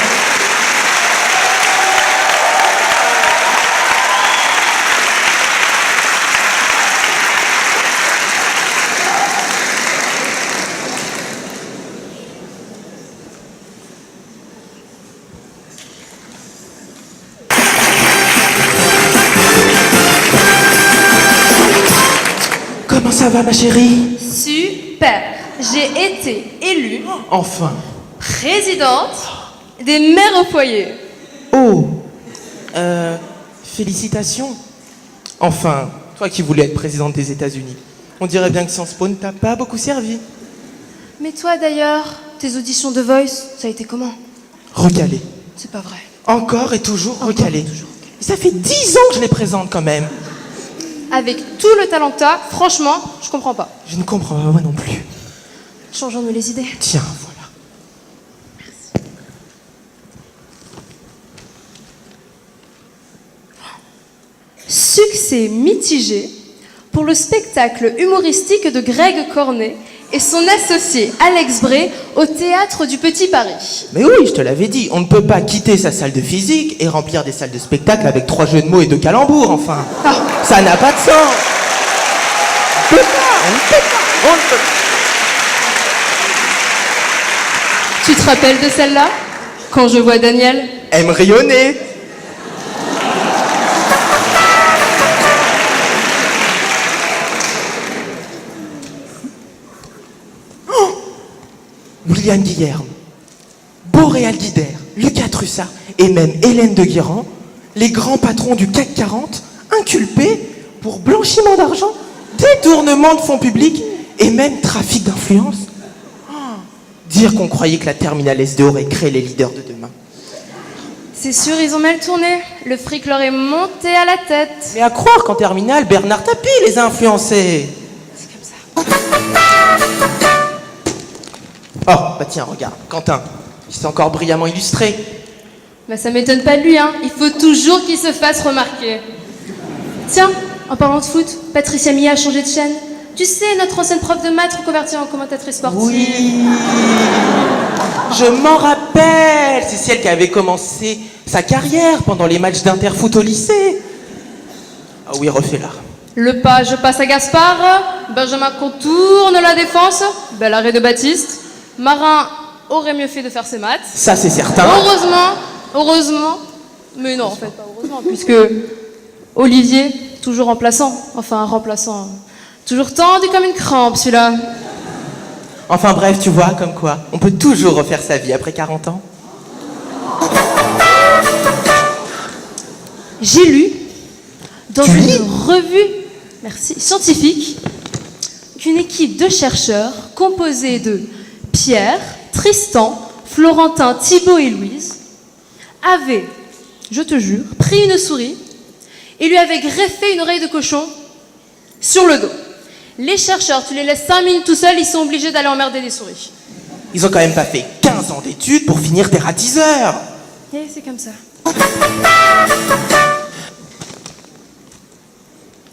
ça va, ma chérie? Super. J'ai été élue Enfin. présidente des mères au foyer. Oh. Félicitations. Enfin, toi qui voulais être présidente des États-Unis. On dirait bien que Sciences Po ne t'a pas beaucoup servi. Mais toi d'ailleurs, tes auditions de Voice, ça a été comment? Recalé. C'est pas vrai. Encore et toujours recalé. Ça fait 10 ans que je les présente quand même. Avec tout le talent que t'as, franchement, je comprends pas. Je ne comprends pas, moi non plus. Changeons-nous les idées. Tiens, voilà. Succès mitigé pour le spectacle humoristique de Greg Cornet et son associé Alex Bray au Théâtre du Petit Paris. Mais oui, je te l'avais dit, on ne peut pas quitter sa salle de physique et remplir des salles de spectacle avec 3 jeux de mots et 2 calembours, enfin. Ça n'a pas de sens. On ne peut pas, on ne peut pas, on ne peut pas. Tu te rappelles de celle-là? Quand je vois Daniel Aime rayonner. William Guillerme, Boréal Guider, Lucas Trussard et même Hélène de Guérand, les grands patrons du CAC 40, inculpés pour blanchiment d'argent, détournement de fonds publics et même trafic d'influence. Dire qu'on croyait que la terminale S2 aurait créé les leaders de demain. C'est sûr, ils ont mal tourné. Le fric leur est monté à la tête. Mais à croire qu'en terminale, Bernard Tapie les a influencés. C'est comme ça. Oh, bah tiens, regarde, Quentin, il s'est encore brillamment illustré. Bah ça m'étonne pas de lui, hein. Il faut toujours qu'il se fasse remarquer. Tiens, en parlant de foot, Patricia Mia a changé de chaîne. Tu sais, notre ancienne prof de maths reconvertie en commentatrice sportive. Oui, je m'en rappelle. C'est celle qui avait commencé sa carrière pendant les matchs d'interfoot au lycée. Ah oui, refais-la. Le pas, je passe à Gaspard. Benjamin contourne la défense. Bel arrêt de Baptiste. Marin aurait mieux fait de faire ses maths. Ça, c'est certain. Heureusement. Mais non, en fait, pas heureusement, puisque Olivier, toujours remplaçant. Enfin, un remplaçant. Toujours tendu comme une crampe, celui-là. Enfin bref, tu vois, comme quoi, on peut toujours refaire sa vie après 40 ans. J'ai lu dans une revue scientifique qu'une équipe de chercheurs composée de Pierre, Tristan, Florentin, Thibaut et Louise avait, je te jure, pris une souris et lui avait greffé une oreille de cochon sur le dos. Les chercheurs, tu les laisses 5 minutes tout seuls, ils sont obligés d'aller emmerder des souris. Ils ont quand même pas fait 15 ans d'études pour finir dératiseurs. Et c'est comme ça.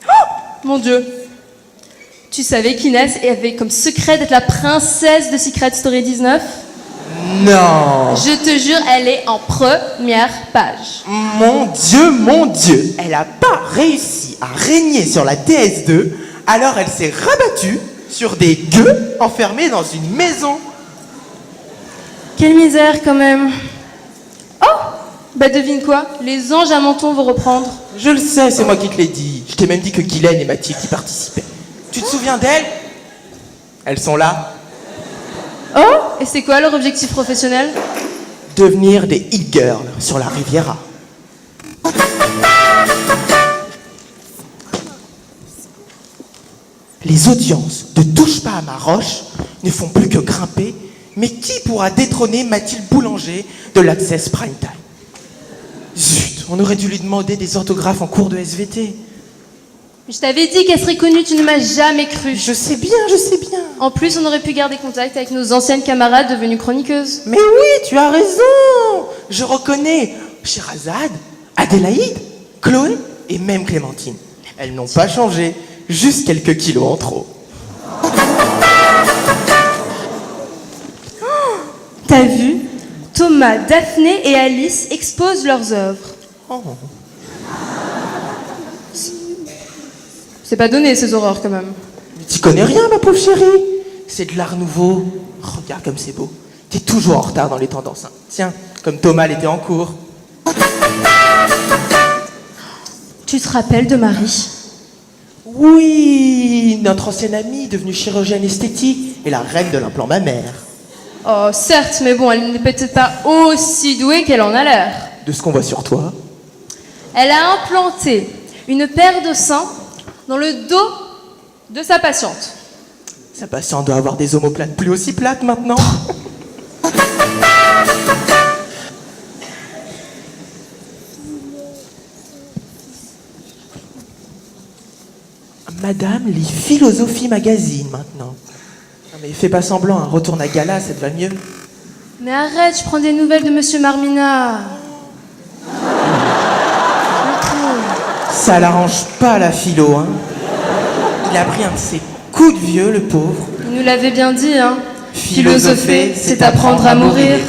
Oh, mon Dieu. Tu savais qu'Inès avait comme secret d'être la princesse de Secret Story 19? Non. Je te jure, elle est en première page. Mon Dieu, elle a pas réussi à régner sur la DS2, alors elle s'est rabattue sur des gueux enfermés dans une maison. Quelle misère quand même. Oh, bah devine quoi, les anges à menton vont reprendre. Je le sais, c'est moi qui te l'ai dit. Je t'ai même dit que Guylaine et Mathilde y participaient. Tu te souviens d'elles? Elles sont là. Oh, et c'est quoi leur objectif professionnel? Devenir des hit girls sur la Riviera. Les audiences de Touche pas à ma roche ne font plus que grimper, mais qui pourra détrôner Mathilde Boulanger de l'Access Prime Time? Zut, on aurait dû lui demander des orthographes en cours de SVT. Je t'avais dit qu'elle serait connue, tu ne m'as jamais cru. Je sais bien. En plus, on aurait pu garder contact avec nos anciennes camarades devenues chroniqueuses. Mais oui, tu as raison. Je reconnais Sherazade, Adélaïde, Chloé et même Clémentine. Elles n'ont pas changé, juste quelques kilos en trop. T'as vu? Thomas, Daphné et Alice exposent leurs œuvres. Oh. C'est pas donné ces horreurs quand même. Mais t'y connais rien, ma pauvre chérie. C'est de l'art nouveau. Regarde comme c'est beau. T'es toujours en retard dans les tendances. Hein. Tiens, comme Thomas l'était en cours. Tu te rappelles de Marie? Oui, notre ancienne amie, devenue chirurgienne esthétique, et la reine de l'implant mammaire. Oh, certes, mais bon, elle n'est peut-être pas aussi douée qu'elle en a l'air. De ce qu'on voit sur toi. Elle a implanté une paire de seins dans le dos de sa patiente. Sa patiente doit avoir des omoplates plus aussi plates maintenant. Madame lit Philosophie Magazine maintenant. Non mais fais pas semblant, hein. Retourne à Gala, ça te va mieux. Mais arrête, je prends des nouvelles de Monsieur Marmina. Ça l'arrange pas la philo, hein. Il a pris un de ses coups de vieux, le pauvre. Il nous l'avait bien dit, hein. Philosopher, c'est apprendre à mourir.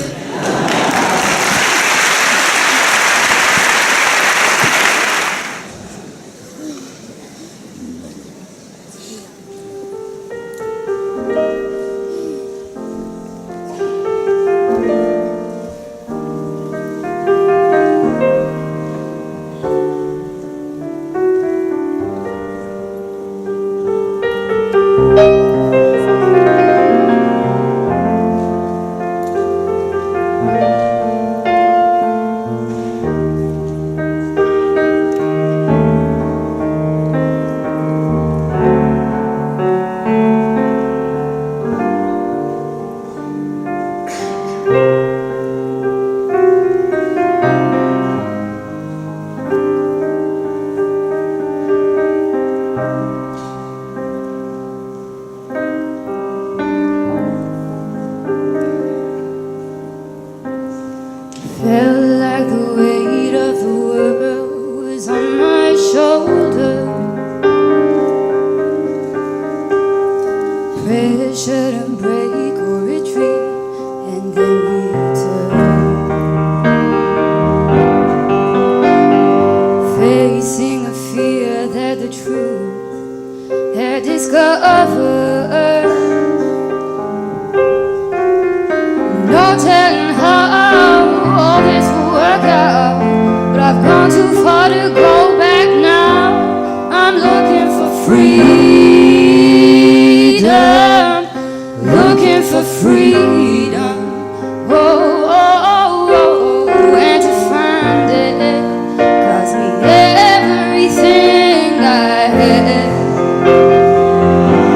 Felt like the weight of the world was on my shoulder. Pressure to break or retreat and then return. Facing a fear that the truth had discovered. No telling how all this will work out, but I've gone too far to go back now. I'm looking for freedom, looking for freedom. Oh, oh, oh, oh, and to find it cost me everything I had.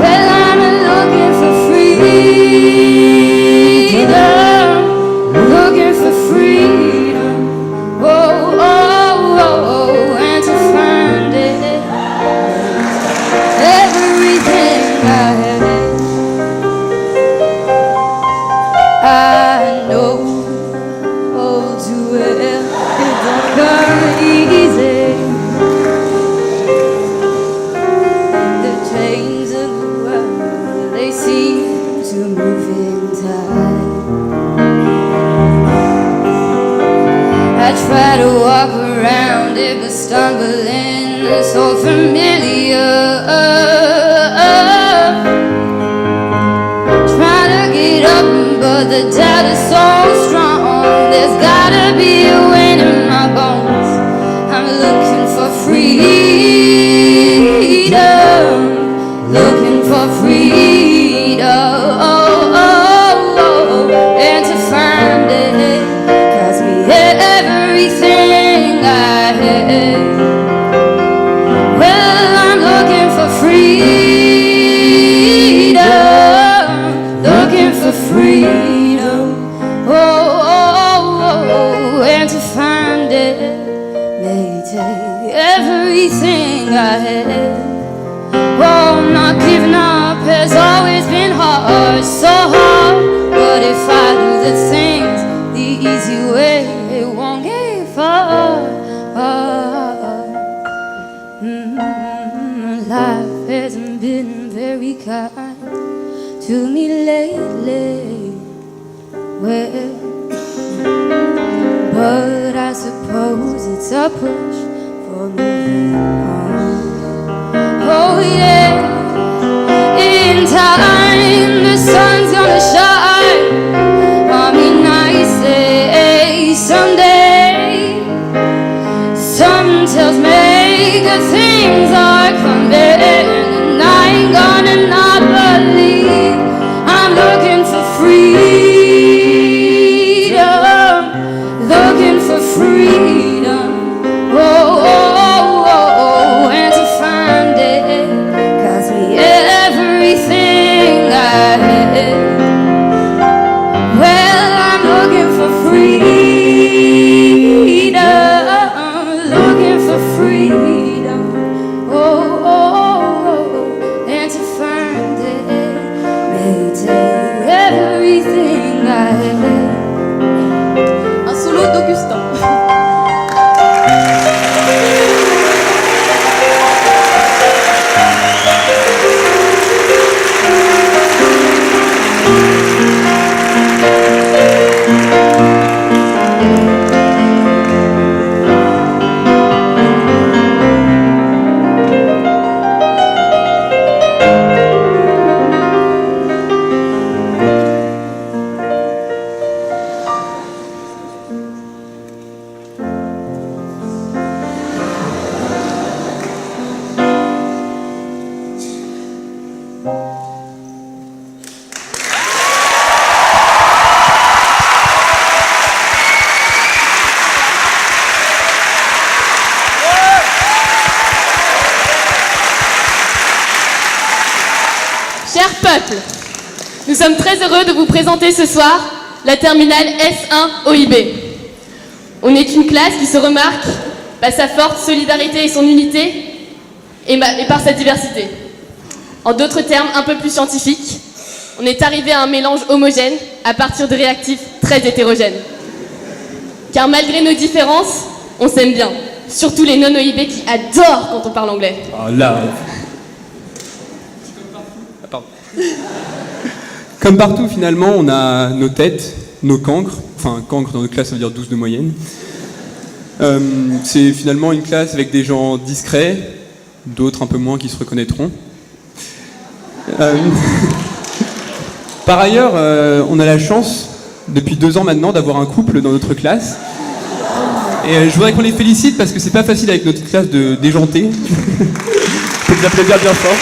Well, I'm looking for freedom, looking for freedom. Oh, oh, oh, oh, and to find it, everything I had. I know all too well it don't come easy. The chains of the world, they seem to move in time. I try to walk around it, but stumbling so familiar. Trying to get up, but the doubt is so strong. There's gotta be a wind in my bones. I'm looking for freedom, looking for freedom. Oh, oh, oh, and to find it cost me everything I had. Well, I'm looking for freedom, looking for freedom. Oh, oh, oh, oh, and to find it may take everything I had. Oh, not giving up has always been hard, so hard. But if I do the things the easy way, it won't get far. Life hasn't been very kind to me lately. Well, but I suppose it's a push for moving on. Oh yeah, in time the sun's gonna shine on me nicely someday. Something tells me good things are coming. Cher peuple, nous sommes très heureux de vous présenter ce soir la terminale S1 OIB. On est une classe qui se remarque par sa forte solidarité et son unité et par sa diversité. En d'autres termes un peu plus scientifiques, on est arrivé à un mélange homogène à partir de réactifs très hétérogènes. Car malgré nos différences, on s'aime bien. Surtout les non-OIB qui adorent quand on parle anglais. Ah là. Comme partout, finalement, on a nos têtes, nos cancres. Enfin, cancre dans notre classe, ça veut dire 12 de moyenne. C'est finalement une classe avec des gens discrets, d'autres un peu moins qui se reconnaîtront. Par ailleurs, on a la chance, depuis 2 ans maintenant, d'avoir un couple dans notre classe. Et je voudrais qu'on les félicite parce que c'est pas facile avec notre classe de déjanter. Faut que j'appelle bien fort.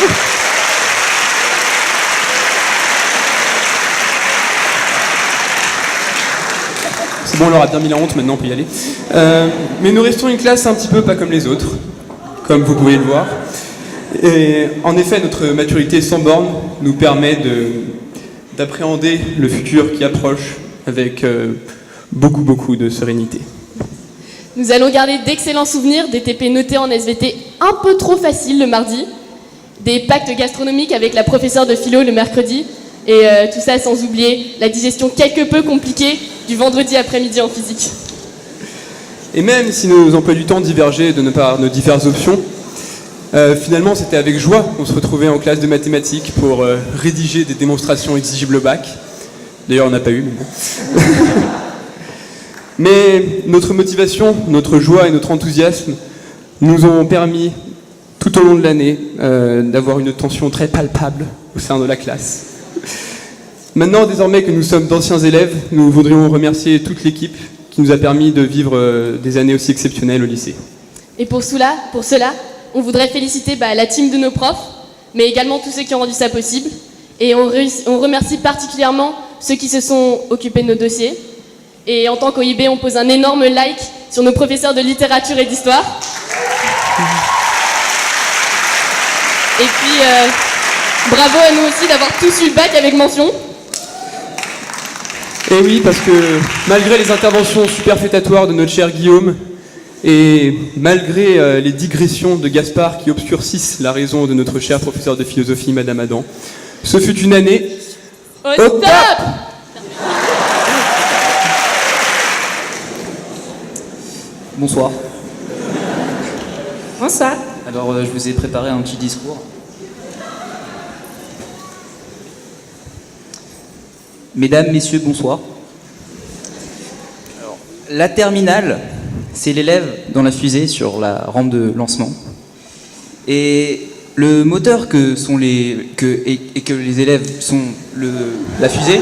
C'est bon, on leur a bien mis la honte, maintenant on peut y aller. Mais nous restons une classe un petit peu pas comme les autres, comme vous pouvez le voir. Et en effet, notre maturité sans borne nous permet d'appréhender le futur qui approche avec beaucoup de sérénité. Nous allons garder d'excellents souvenirs des TP notés en SVT un peu trop faciles le mardi, des pactes gastronomiques avec la professeure de philo le mercredi, et tout ça sans oublier la digestion quelque peu compliquée du vendredi après-midi en physique. Et même si nos emplois du temps divergeaient de nos diverses options, finalement c'était avec joie qu'on se retrouvait en classe de mathématiques pour rédiger des démonstrations exigibles au bac. D'ailleurs on n'a pas eu, mais bon. Mais notre motivation, notre joie et notre enthousiasme nous ont permis tout au long de l'année d'avoir une tension très palpable au sein de la classe. Maintenant, désormais que nous sommes d'anciens élèves, nous voudrions remercier toute l'équipe qui nous a permis de vivre des années aussi exceptionnelles au lycée. Et pour cela, on voudrait féliciter la team de nos profs, mais également tous ceux qui ont rendu ça possible. Et on remercie particulièrement ceux qui se sont occupés de nos dossiers. Et en tant qu'OIB, on pose un énorme like sur nos professeurs de littérature et d'histoire. Et puis, bravo à nous aussi d'avoir tous eu le bac avec mention. Et oui, parce que malgré les interventions superfétatoires de notre cher Guillaume, et malgré les digressions de Gaspard qui obscurcissent la raison de notre cher professeur de philosophie, Madame Adam, ce fut une année au top. Bonsoir. Bonsoir. Alors, je vous ai préparé un petit discours. Mesdames, messieurs, bonsoir. Alors, la terminale, c'est l'élève dans la fusée sur la rampe de lancement. Et le moteur que les élèves sont la fusée.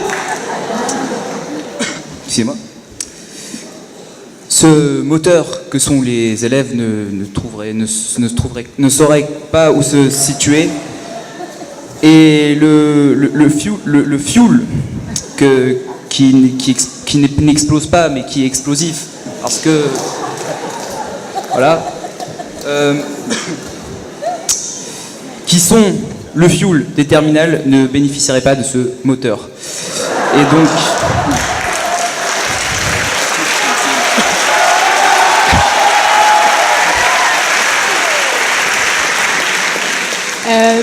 Excusez-moi. Ce moteur que sont les élèves ne sauraient pas où se situer. Et le fuel qui n'explose pas mais qui est explosif. Parce que... Voilà. Qui sont le fuel des terminales ne bénéficieraient pas de ce moteur. Et donc...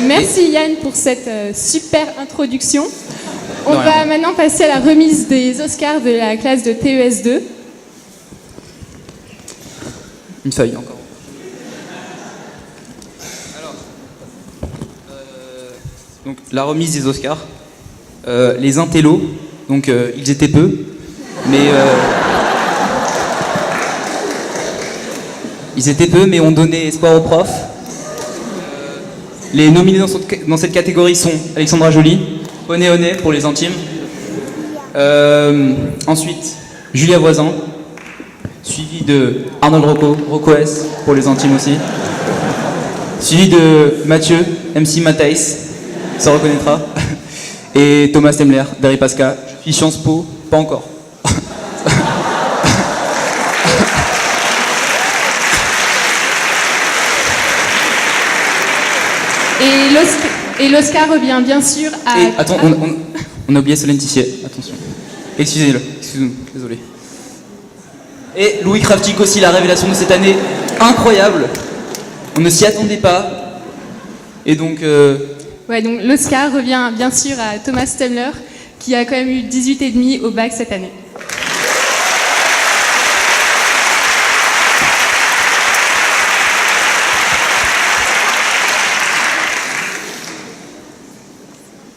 Merci Yann pour cette super introduction. On va maintenant passer à la remise des Oscars de la classe de TES2. Une feuille encore. Alors, donc la remise des Oscars. Les intellos, donc ils étaient peu, mais on donnait espoir aux profs. Les nominés dans cette catégorie sont Alexandra Joly, Oné pour les intimes. Ensuite, Julia Voisin, suivi de Arnold Rocco S pour les intimes aussi. Suivi de Mathieu, MC Matthijs. ça reconnaîtra. Et Thomas Stemler, Derry Pasca, je suis Sciences Po, pas encore. Et l'Oscar revient bien sûr à... Et, attends, on a oublié Solène Tissier, attention. Excusez-nous, désolé. Et Louis Kraftik aussi, la révélation de cette année, incroyable. On ne s'y attendait pas. Et donc... Ouais, donc l'Oscar revient bien sûr à Thomas Stemler, qui a quand même eu 18,5 au bac cette année.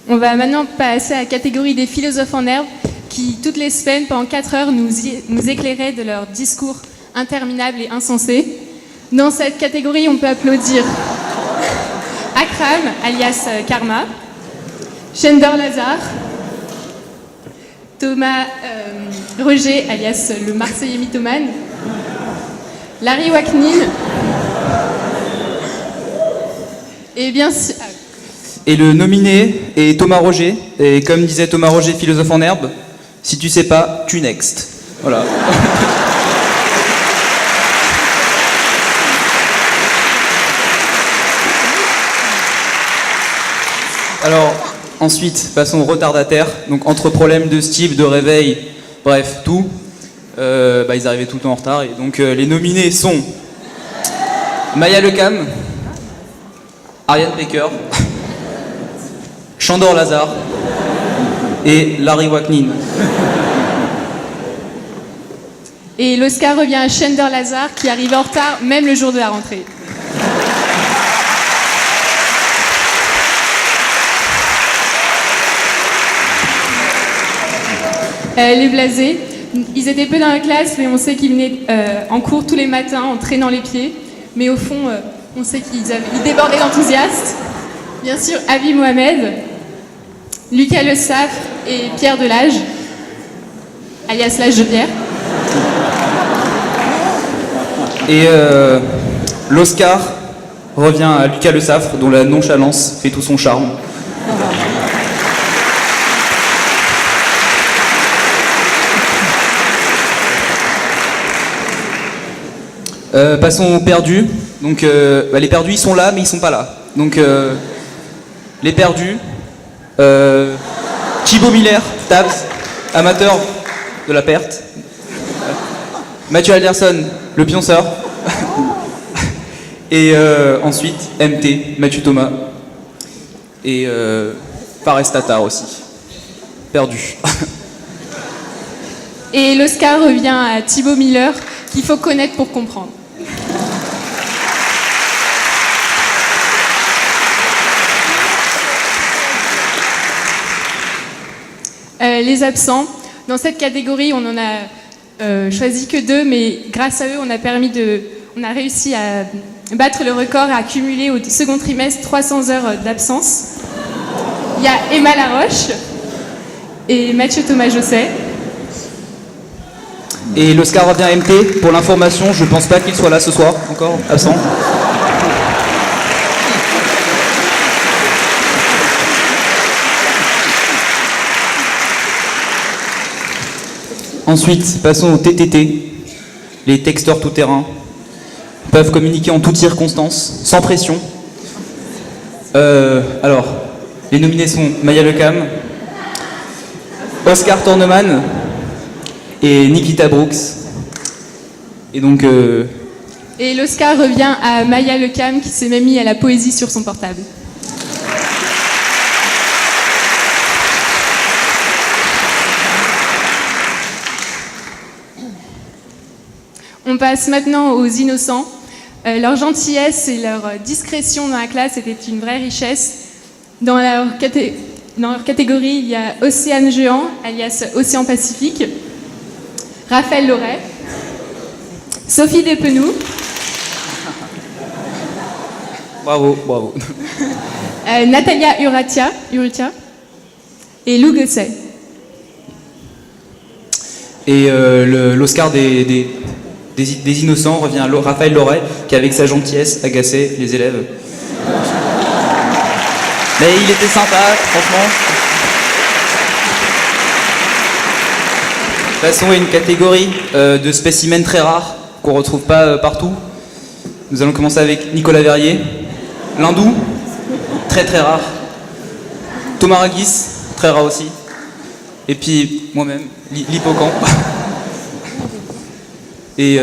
On va maintenant passer à la catégorie des philosophes en herbe qui, toutes les semaines, pendant 4 heures, nous éclairaient de leurs discours interminables et insensés. Dans cette catégorie, on peut applaudir Akram, alias Karma, Shender Lazare, Thomas Roger, alias le Marseillais mythomane, Larry Waknin, et bien sûr... Et le nominé est Thomas Roger. Et comme disait Thomas Roger, philosophe en herbe, si tu sais pas, tu next. Voilà. Alors, ensuite, passons au retardataire. Donc, entre problèmes de style, de réveil, bref, tout. Ils arrivaient tout le temps en retard. Et donc, les nominés sont Maya Lecam, Ariane Baker, Chandor Lazare et Larry Waknin. Et l'Oscar revient à Shender Lazare qui arrive en retard même le jour de la rentrée. Les blasés, ils étaient peu dans la classe, mais on sait qu'ils venaient en cours tous les matins en traînant les pieds. Mais au fond, on sait qu'ils débordaient d'enthousiasme. Bien sûr, Avi Mohamed, Lucas Le Saffre et Pierre Delage, alias l'âge de Pierre. Et l'Oscar revient à Lucas Le Saffre, dont la nonchalance fait tout son charme. Passons aux perdus. Donc, les perdus, ils sont là, mais ils sont pas là. Donc, les perdus, Thibaut Miller, Tabs, amateur de la perte. Mathieu Alderson, le pionceur. Et ensuite, MT, Mathieu Thomas. Et Fares Tatar aussi. Perdu. Et l'Oscar revient à Thibaut Miller, qu'il faut connaître pour comprendre. Les absents. Dans cette catégorie, on en a choisi que 2, mais grâce à eux, on a réussi à battre le record et à accumuler au second trimestre 300 heures d'absence. Il y a Emma Laroche et Mathieu Thomas Josset. Et l'Oscar revient à MT. Pour l'information, je pense pas qu'il soit là ce soir, encore absent. Ensuite, passons au TTT. Les texteurs tout-terrain peuvent communiquer en toutes circonstances, sans pression. Alors, les nominés sont Maya Lecam, Oscar Torneman et Nikita Brooks. Et donc... Et l'Oscar revient à Maya Lecam qui s'est même mis à la poésie sur son portable. On passe maintenant aux innocents. Leur gentillesse et leur discrétion dans la classe était une vraie richesse. Dans leur catégorie, il y a Océane Géant, alias Océan Pacifique, Raphaël Loret, Sophie Despenou, Bravo, bravo. Natalia Urrutia et Lou Gosset. Et l'Oscar des innocents revient à Raphaël Loret, qui avec sa gentillesse agaçait les élèves. Mais il était sympa, franchement. Passons à une catégorie de spécimens très rares qu'on retrouve pas partout. Nous allons commencer avec Nicolas Verrier, l'hindou, très très rare. Thomas Ragis, très rare aussi. Et puis moi-même, l'hippocampe. Et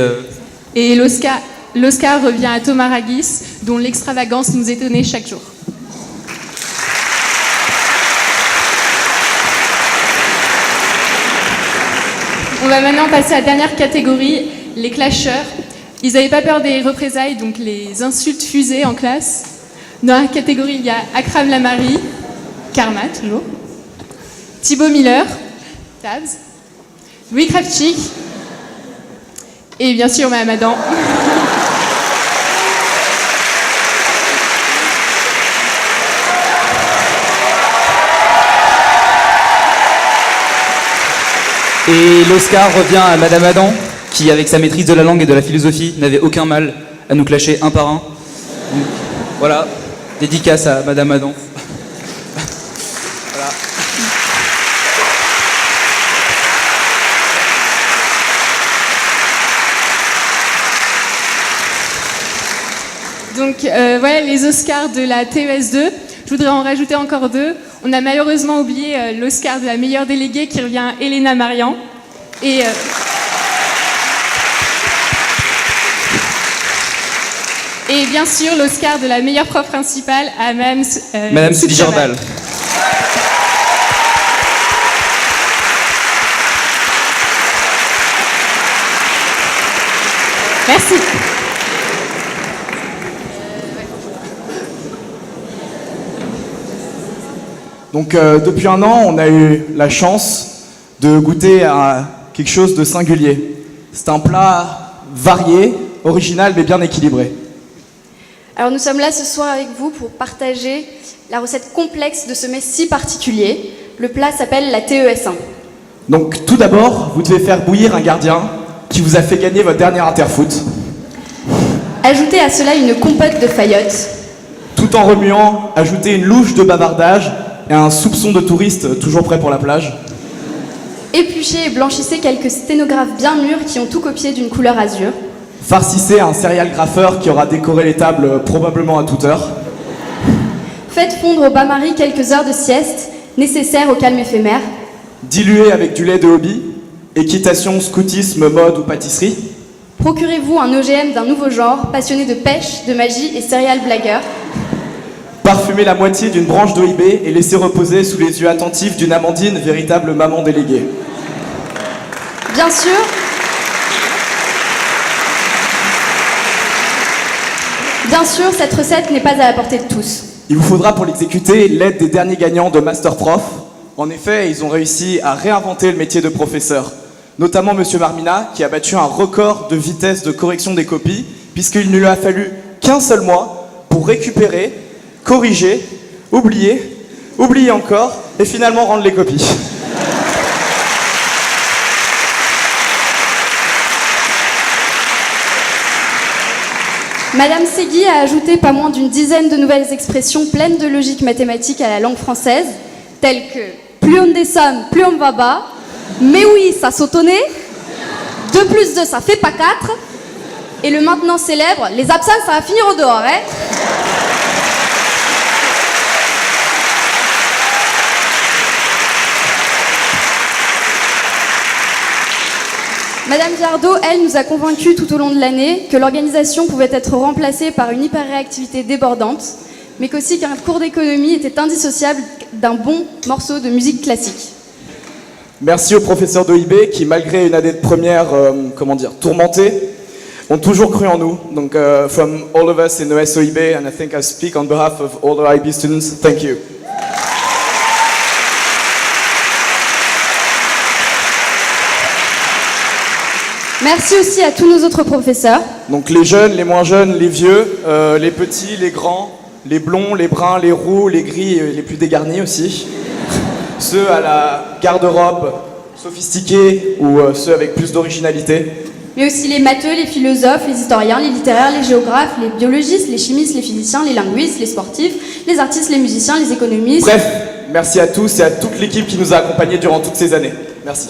l'Oscar revient à Thomas Ragis, dont l'extravagance nous étonnait chaque jour. On va maintenant passer à la dernière catégorie, les clasheurs. Ils n'avaient pas peur des représailles, donc les insultes fusées en classe. Dans la catégorie, il y a Akram Lamari, Karma toujours, Thibaut Miller, Tabs, Louis Kravchik, et bien sûr Madame Adam. Et l'Oscar revient à Madame Adam, qui, avec sa maîtrise de la langue et de la philosophie, n'avait aucun mal à nous clasher un par un. Donc, voilà, dédicace à Madame Adam. Voilà. Donc voilà les Oscars de la TES2. Je voudrais en rajouter encore deux. On a malheureusement oublié l'Oscar de la meilleure déléguée qui revient à Elena Marian. Et bien sûr l'Oscar de la meilleure prof principale à Madame Sylvie Jordal. Merci. Donc depuis un an, on a eu la chance de goûter à quelque chose de singulier. C'est un plat varié, original mais bien équilibré. Alors nous sommes là ce soir avec vous pour partager la recette complexe de ce mets si particulier. Le plat s'appelle la TES1. Donc tout d'abord, vous devez faire bouillir un gardien qui vous a fait gagner votre dernier interfoot. Ajoutez à cela une compote de faillotte. Tout en remuant, ajoutez une louche de bavardage et un soupçon de touriste toujours prêt pour la plage. Épluchez et blanchissez quelques sténographes bien mûrs qui ont tout copié d'une couleur azur. Farcissez un céréal graffeur qui aura décoré les tables probablement à toute heure. Faites fondre au bain-marie quelques heures de sieste, nécessaires au calme éphémère. Diluez avec du lait de hobby, équitation, scoutisme, mode ou pâtisserie. Procurez-vous un OGM d'un nouveau genre, passionné de pêche, de magie et céréales blagueurs. Parfumez la moitié d'une branche d'OIB et laissez reposer sous les yeux attentifs d'une Amandine, véritable maman déléguée. Bien sûr, cette recette n'est pas à la portée de tous. Il vous faudra pour l'exécuter l'aide des derniers gagnants de Master Prof. En effet, ils ont réussi à réinventer le métier de professeur. Notamment Monsieur Marmina, qui a battu un record de vitesse de correction des copies, puisqu'il ne lui a fallu qu'un seul mois pour récupérer, corriger, oublier encore, et finalement rendre les copies. Madame Segui a ajouté pas moins d'une dizaine de nouvelles expressions pleines de logique mathématique à la langue française, telles que plus on descend, plus on va bas, mais oui, ça sautonnait, 2 plus 2, ça fait pas 4, et le maintenant célèbre, les absents, ça va finir au dehors, hein. Madame Viardot, elle, nous a convaincus tout au long de l'année que l'organisation pouvait être remplacée par une hyperréactivité débordante, mais qu'aussi qu'un cours d'économie était indissociable d'un bon morceau de musique classique. Merci aux professeurs d'OIB qui, malgré une année de première, tourmentée, ont toujours cru en nous. Donc, from all of us in the OIB, and I think I speak on behalf of all the IB students, thank you. Merci aussi à tous nos autres professeurs. Donc les jeunes, les moins jeunes, les vieux, les petits, les grands, les blonds, les bruns, les roux, les gris et les plus dégarnis aussi. Ceux à la garde-robe sophistiquée ou ceux avec plus d'originalité. mais aussi les matheux, les philosophes, les historiens, les littéraires, les géographes, les biologistes, les chimistes, les physiciens, les linguistes, les sportifs, les artistes, les musiciens, les économistes. Bref, merci à tous et à toute l'équipe qui nous a accompagnés durant toutes ces années. Merci.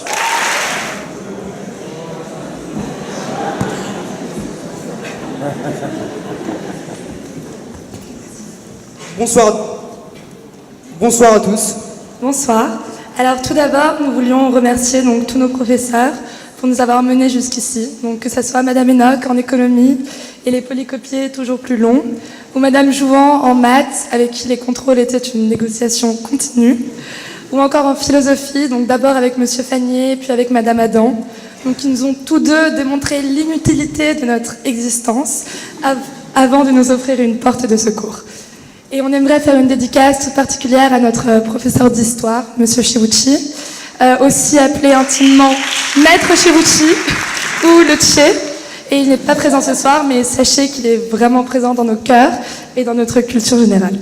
Bonsoir à tous. Bonsoir. Alors tout d'abord, nous voulions remercier donc tous nos professeurs pour nous avoir menés jusqu'ici. Donc que ce soit Madame Enoch en économie et les polycopiés toujours plus longs, ou Madame Jouan en maths avec qui les contrôles étaient une négociation continue, ou encore en philosophie, donc d'abord avec Monsieur Fagnier puis avec Madame Adam, donc qui nous ont tous deux démontré l'inutilité de notre existence avant de nous offrir une porte de secours. Et on aimerait faire une dédicace toute particulière à notre professeur d'histoire, Monsieur Chivucci, aussi appelé intimement Maître Chivucci ou le Tché. Et il n'est pas présent ce soir, mais sachez qu'il est vraiment présent dans nos cœurs et dans notre culture générale.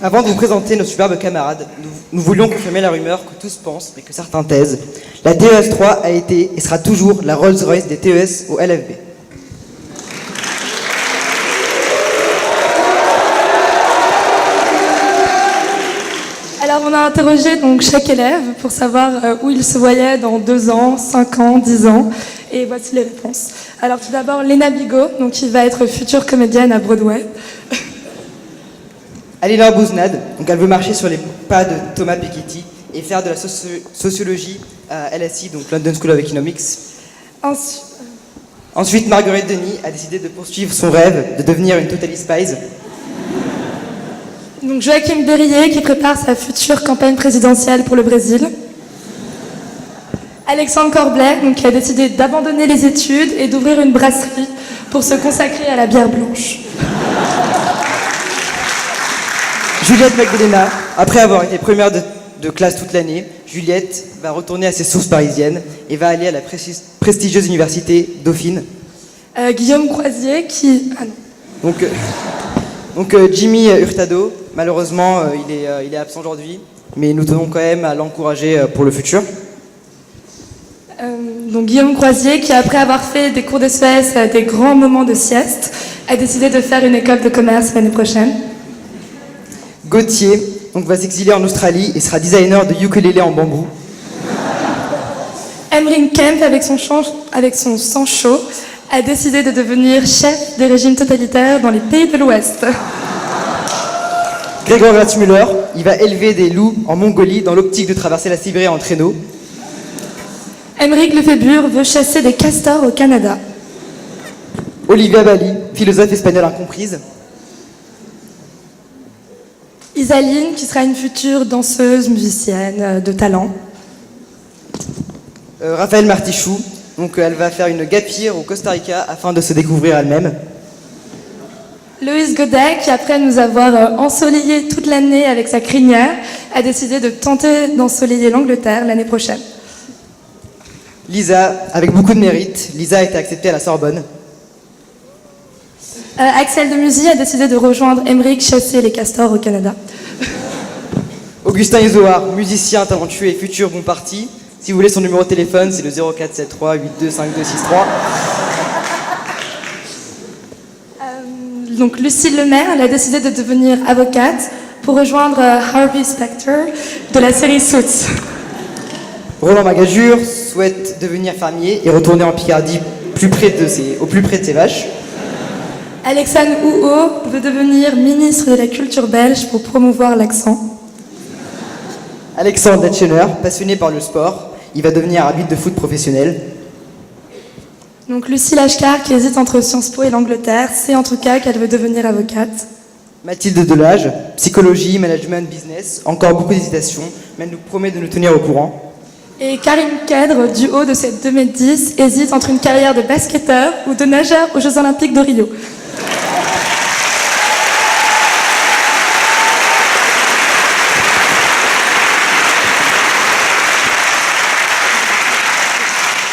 Avant de vous présenter nos superbes camarades, nous voulions confirmer la rumeur que tous pensent, mais que certains taisent. La TES 3 a été et sera toujours la Rolls-Royce des TES au LFB. Alors on a interrogé donc chaque élève pour savoir où il se voyait dans 2 ans, 5 ans, 10 ans. Et voici les réponses. Alors tout d'abord, Léna Bigot, donc qui va être future comédienne à Broadway. Alina Bouznad, donc elle veut marcher sur les pas de Thomas Piketty et faire de la sociologie à LSE, donc London School of Economics. Ensuite, Marguerite Denis a décidé de poursuivre son rêve de devenir une Totally Spies. Donc Joachim Berrier qui prépare sa future campagne présidentielle pour le Brésil. Alexandre Corblet donc, qui a décidé d'abandonner les études et d'ouvrir une brasserie pour se consacrer à la bière blanche. Juliette Magdalena, après avoir été première de classe toute l'année, Juliette va retourner à ses sources parisiennes et va aller à la prestigieuse université Dauphine. Guillaume Croisier qui... Ah non. Donc Jimmy Hurtado, malheureusement, il est absent aujourd'hui, mais nous tenons quand même à l'encourager pour le futur. Donc Guillaume Croisier, qui après avoir fait des cours de Suez, des grands moments de sieste, a décidé de faire une école de commerce l'année prochaine. Gauthier donc, va s'exiler en Australie et sera designer de ukulélé en bambou. Emrine Kemp, avec son sang chaud, a décidé de devenir chef des régimes totalitaires dans les pays de l'Ouest. Grégoire Glatzmüller, il va élever des loups en Mongolie dans l'optique de traverser la Sibérie en traîneau. Émeric Lefébure veut chasser des castors au Canada. Olivia Bali, philosophe espagnole incomprise. Isaline, qui sera une future danseuse, musicienne de talent. Raphaël Martichoux, donc elle va faire une gap year au Costa Rica afin de se découvrir elle-même. Loïs Godet, qui après nous avoir ensoleillé toute l'année avec sa crinière, a décidé de tenter d'ensoleiller l'Angleterre l'année prochaine. Lisa, avec beaucoup de mérite, Lisa a été acceptée à la Sorbonne. Axel de Musy a décidé de rejoindre Émeric chasser les castors au Canada. Augustin Izoard, musicien talentueux et futur bon parti. Si vous voulez son numéro de téléphone, c'est le 0473 825263. Donc Lucille Lemaire, elle a décidé de devenir avocate pour rejoindre Harvey Specter de la série Suits. Roland Magajur souhaite devenir fermier et retourner en Picardie au plus près de ses vaches. Alexandre Houot veut devenir ministre de la culture belge pour promouvoir l'accent. Alexandre Detchener, passionné par le sport, il va devenir arbitre de foot professionnel. Donc Lucie Lachcar, qui hésite entre Sciences Po et l'Angleterre, sait en tout cas qu'elle veut devenir avocate. Mathilde Delage, psychologie, management, business, encore beaucoup d'hésitations, mais elle nous promet de nous tenir au courant. Et Karine Kedre, du haut de cette 2,10 m, hésite entre une carrière de basketteur ou de nageur aux Jeux Olympiques de Rio.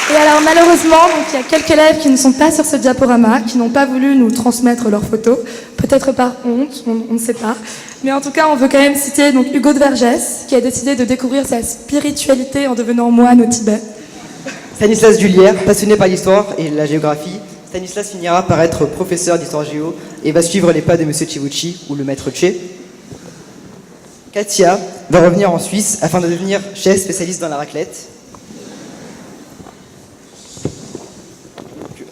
Et alors malheureusement, donc, il y a quelques élèves qui ne sont pas sur ce diaporama, qui n'ont pas voulu nous transmettre leurs photos, peut-être par honte, on ne sait pas. Mais en tout cas, on veut quand même citer donc, Hugo de Vergès, qui a décidé de découvrir sa spiritualité en devenant moine au Tibet. Stanislas Julière, passionné par l'histoire et la géographie, Stanislas finira par être professeur d'histoire géo et va suivre les pas de Monsieur Chivucci ou le maître Che. Katia va revenir en Suisse afin de devenir chef spécialiste dans la raclette.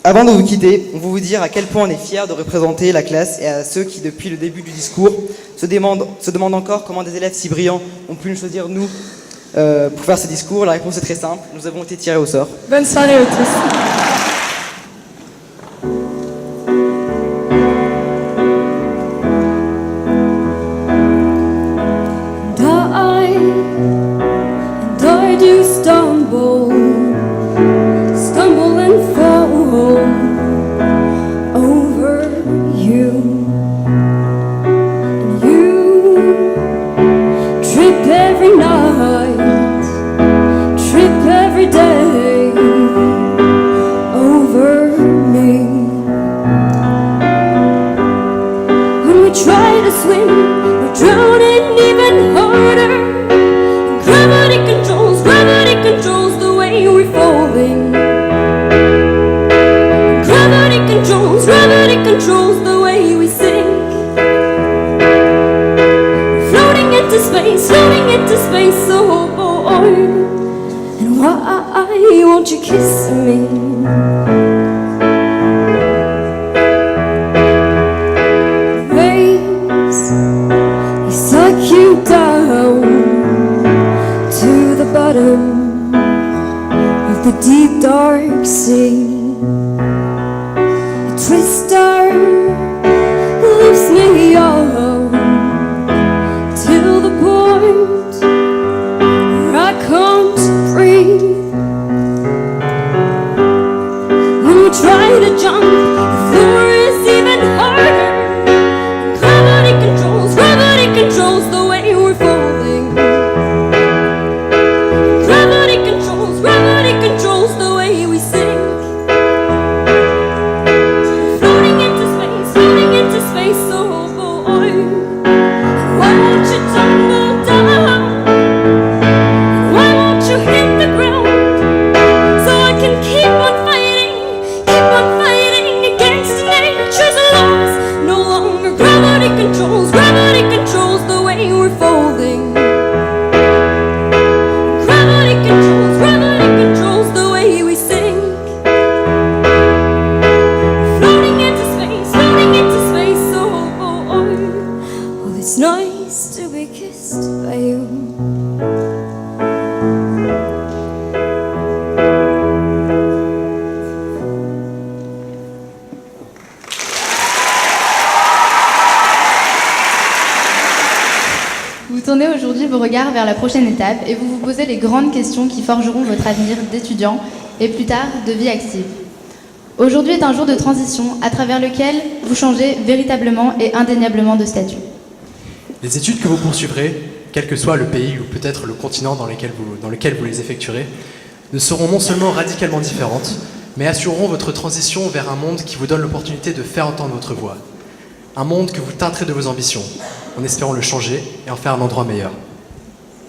Avant de vous quitter, on veut vous dire à quel point on est fiers de représenter la classe et à ceux qui, depuis le début du discours, se demandent encore comment des élèves si brillants ont pu nous choisir, nous, pour faire ce discours. La réponse est très simple, nous avons été tirés au sort. Bonne soirée à tous. I do stumble and fall over you, and you trip every night, trip every day over me. When we try to swim, we're drowning even harder. Gravity controls the way we're falling. Gravity controls the way we sink. Floating into space, oh boy. And why won't you kiss me? Waves, they suck you down to the bottom of the deep dark sea. A twister lifts me up till the point where I can't breathe. When we try to jump, the floor is even harder. Gravity controls the way we're falling. Gravity controls the way we sink. Floating into space, oh boy. Why won't you tumble down? Why won't you hit the ground? So I can keep on fighting against nature's laws. No longer gravity controls the way we're folding. Gravity controls the way we sink. Floating into space, oh boy. Well, it's nice to be kissed by you. Vous tournez aujourd'hui vos regards vers la prochaine étape et vous vous posez les grandes questions qui forgeront votre avenir d'étudiant et plus tard de vie active. Aujourd'hui est un jour de transition à travers lequel vous changez véritablement et indéniablement de statut. Les études que vous poursuivrez, quel que soit le pays ou peut-être le continent dans lequel vous les effectuerez, ne seront non seulement radicalement différentes, mais assureront votre transition vers un monde qui vous donne l'opportunité de faire entendre votre voix. Un monde que vous teinterez de vos ambitions, en espérant le changer et en faire un endroit meilleur.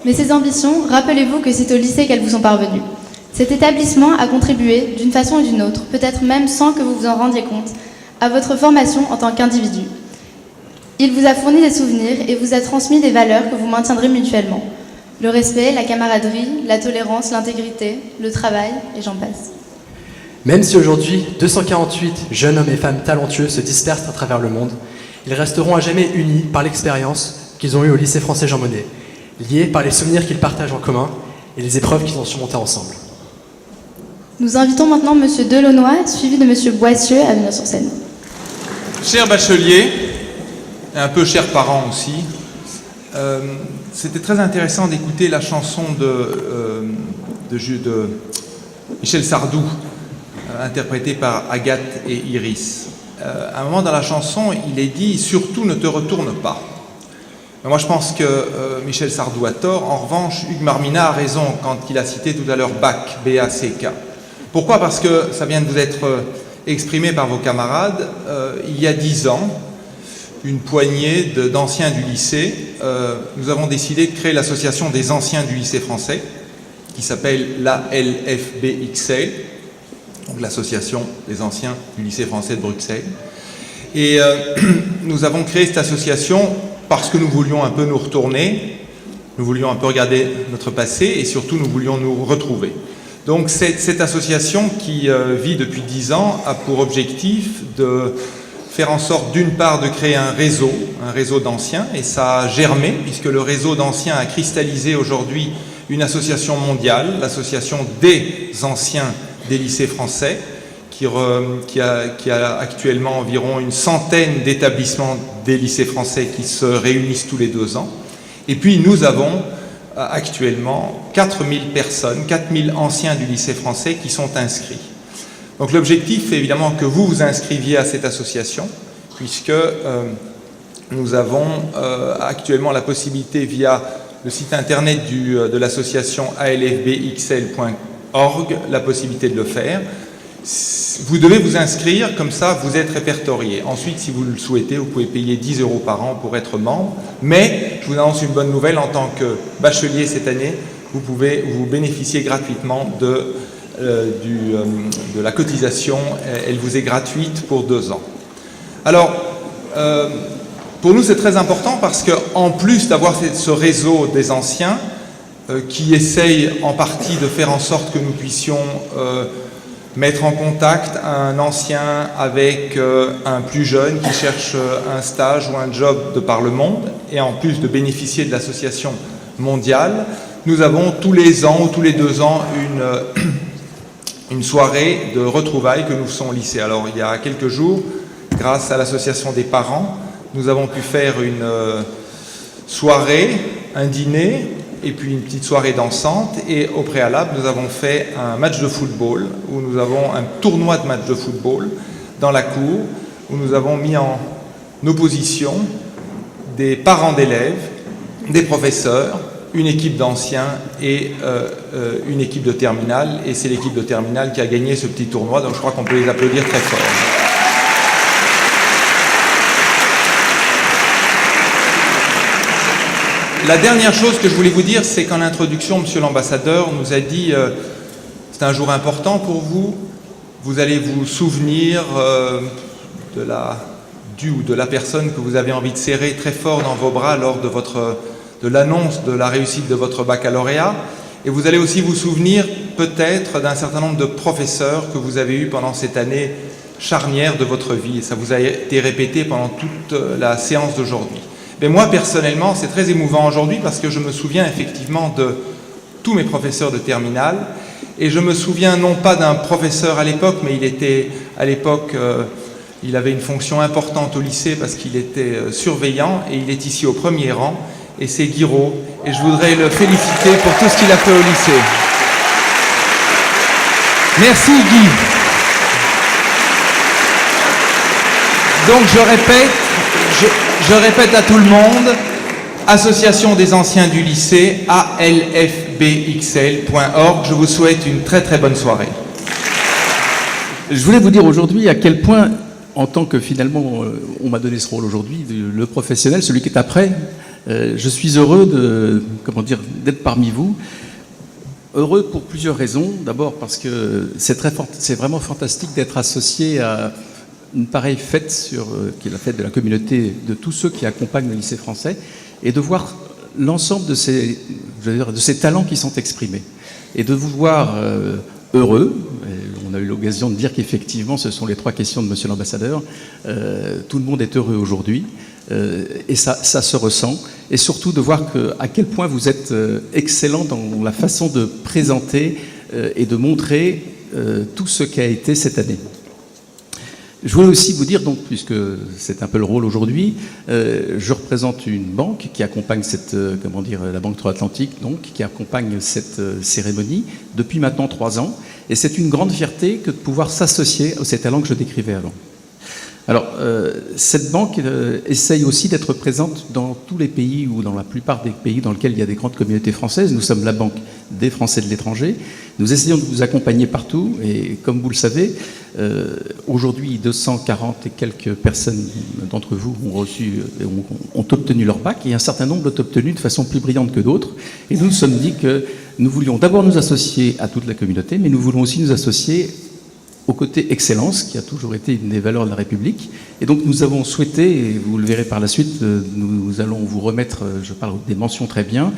Mais ces ambitions, rappelez-vous que c'est au lycée qu'elles vous sont parvenues. Cet établissement a contribué, d'une façon ou d'une autre, peut-être même sans que vous vous en rendiez compte, à votre formation en tant qu'individu. Il vous a fourni des souvenirs et vous a transmis des valeurs que vous maintiendrez mutuellement. Le respect, la camaraderie, la tolérance, l'intégrité, le travail, et j'en passe. Même si aujourd'hui, 248 jeunes hommes et femmes talentueux se dispersent à travers le monde, ils resteront à jamais unis par l'expérience qu'ils ont eue au lycée français Jean Monnet, liés par les souvenirs qu'ils partagent en commun et les épreuves qu'ils ont surmontées ensemble. Nous invitons maintenant M. Delaunoy, suivi de M. Boissieu, à venir sur scène. Chers bacheliers, et un peu chers parents aussi, c'était très intéressant d'écouter la chanson de Michel Sardou, interprétée par Agathe et Iris. À un moment dans la chanson, il est dit « Surtout ne te retourne pas ». Moi, je pense que Michel Sardou a tort. En revanche, Hugues Marminat a raison quand il a cité tout à l'heure BAC, B-A-C-K. Pourquoi ? Parce que ça vient de vous être exprimé par vos camarades. Il y a 10 ans, une poignée d'anciens du lycée, nous avons décidé de créer l'association des anciens du lycée français. qui s'appelle l'ALFBXL, donc l'association des anciens du lycée français de Bruxelles. Et nous avons créé cette association parce que nous voulions un peu nous retourner, nous voulions un peu regarder notre passé et surtout nous voulions nous retrouver. Donc cette association qui vit depuis 10 ans a pour objectif de faire en sorte d'une part de créer un réseau d'anciens, et ça a germé puisque le réseau d'anciens a cristallisé aujourd'hui une association mondiale, l'association des anciens des lycées français, qui a actuellement environ une centaine d'établissements des lycées français qui se réunissent tous les 2 ans. Et puis nous avons actuellement 4000 personnes, 4000 anciens du lycée français qui sont inscrits. Donc l'objectif est évidemment que vous vous inscriviez à cette association, puisque nous avons actuellement la possibilité via le site internet de l'association alfbxl.org, la possibilité de le faire. Vous devez vous inscrire, comme ça vous êtes répertorié. Ensuite, si vous le souhaitez, vous pouvez payer 10 € par an pour être membre. Mais je vous annonce une bonne nouvelle, en tant que bachelier cette année, vous pouvez vous bénéficier gratuitement de la cotisation. Elle vous est gratuite pour 2 ans. Alors, pour nous c'est très important parce qu'en plus d'avoir ce réseau des anciens qui essaye en partie de faire en sorte que nous puissions mettre en contact un ancien avec un plus jeune qui cherche un stage ou un job de par le monde, et en plus de bénéficier de l'association mondiale, nous avons tous les ans ou tous les 2 ans une soirée de retrouvailles que nous faisons au lycée. Alors il y a quelques jours, grâce à l'association des parents, nous avons pu faire une soirée, un dîner, et puis une petite soirée dansante, et au préalable nous avons fait un match de football, où nous avons un tournoi de match de football dans la cour, où nous avons mis en opposition des parents d'élèves, des professeurs, une équipe d'anciens et une équipe de terminale, et c'est l'équipe de terminale qui a gagné ce petit tournoi, donc je crois qu'on peut les applaudir très fort. La dernière chose que je voulais vous dire, c'est qu'en introduction, Monsieur l'ambassadeur nous a dit c'est un jour important pour vous, vous allez vous souvenir de la personne que vous avez envie de serrer très fort dans vos bras lors de l'annonce de la réussite de votre baccalauréat, et vous allez aussi vous souvenir peut-être d'un certain nombre de professeurs que vous avez eus pendant cette année charnière de votre vie, et ça vous a été répété pendant toute la séance d'aujourd'hui. Mais moi, personnellement, c'est très émouvant aujourd'hui parce que je me souviens effectivement de tous mes professeurs de terminale, et je me souviens non pas d'un professeur à l'époque, mais il avait une fonction importante au lycée parce qu'il était surveillant, et il est ici au premier rang, et c'est Guiraud, et je voudrais le féliciter pour tout ce qu'il a fait au lycée. Merci Guy. Donc je répète à tout le monde, Association des anciens du lycée, alfbxl.org. Je vous souhaite une très très bonne soirée. Je voulais vous dire aujourd'hui à quel point, en tant que finalement, on m'a donné ce rôle aujourd'hui, le professionnel, celui qui est après, je suis heureux d'être parmi vous. Heureux pour plusieurs raisons. D'abord parce que c'est vraiment fantastique d'être associé à une pareille fête qui est la fête de la communauté, de tous ceux qui accompagnent le lycée français, et de voir l'ensemble de ces talents qui sont exprimés. Et de vous voir heureux. On a eu l'occasion de dire qu'effectivement, ce sont les 3 questions de Monsieur l'ambassadeur. Tout le monde est heureux aujourd'hui, et ça se ressent. Et surtout de voir à quel point vous êtes excellent dans la façon de présenter et de montrer tout ce qu'a été cette année. Je voulais aussi vous dire, donc, puisque c'est un peu le rôle aujourd'hui, je représente une banque qui accompagne la Banque Transatlantique, donc, qui accompagne cette cérémonie depuis maintenant 3 ans. Et c'est une grande fierté que de pouvoir s'associer à ces talents que je décrivais avant. Alors, cette banque essaye aussi d'être présente dans tous les pays, ou dans la plupart des pays dans lesquels il y a des grandes communautés françaises. Nous sommes la banque des Français de l'étranger. Nous essayons de vous accompagner partout, et comme vous le savez, aujourd'hui 240 et quelques personnes d'entre vous ont obtenu leur bac, et un certain nombre l'ont obtenu de façon plus brillante que d'autres. Et nous nous sommes dit que nous voulions d'abord nous associer à toute la communauté, mais nous voulons aussi nous associer au côté excellence, qui a toujours été une des valeurs de la République. Et donc nous avons souhaité, et vous le verrez par la suite, nous allons vous remettre, je parle des mentions très bien,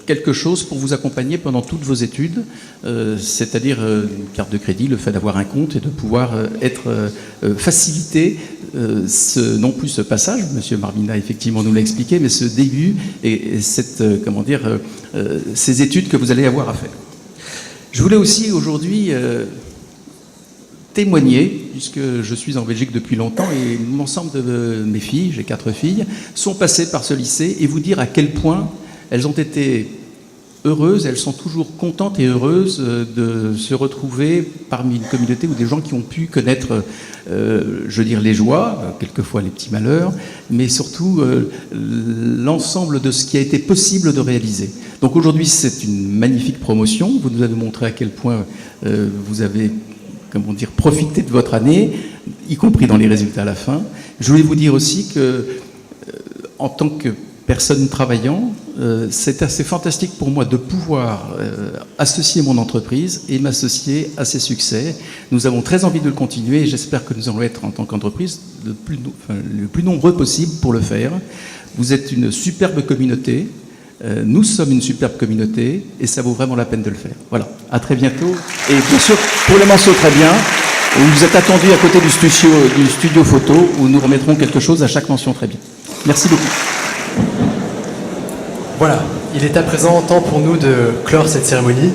quelque chose pour vous accompagner pendant toutes vos études, c'est-à-dire une carte de crédit, le fait d'avoir un compte et de pouvoir être facilité, non plus ce passage, M. Marmina effectivement nous l'a expliqué, mais ce début et cette, ces études que vous allez avoir à faire. Je voulais aussi aujourd'hui témoigner, puisque je suis en Belgique depuis longtemps et l'ensemble de mes filles, j'ai 4 filles, sont passées par ce lycée et vous dire à quel point elles ont été heureuses, elles sont toujours contentes et heureuses de se retrouver parmi une communauté ou des gens qui ont pu connaître, je veux dire, les joies, quelquefois les petits malheurs, mais surtout l'ensemble de ce qui a été possible de réaliser. Donc aujourd'hui, c'est une magnifique promotion. Vous nous avez montré à quel point vous avez, comment dire, profité de votre année, y compris dans les résultats à la fin. Je voulais vous dire aussi que, en tant que personne travaillant, c'est assez fantastique pour moi de pouvoir associer mon entreprise et m'associer à ses succès. Nous avons très envie de le continuer et j'espère que nous allons être, en tant qu'entreprise, le plus nombreux possible pour le faire. Vous êtes une superbe communauté. Nous sommes une superbe communauté et ça vaut vraiment la peine de le faire. Voilà, à très bientôt. Et bien sûr, pour les mentions très bien, vous êtes attendus à côté du studio photo où nous remettrons quelque chose à chaque mention très bien. Merci beaucoup. Voilà, il est à présent temps pour nous de clore cette cérémonie.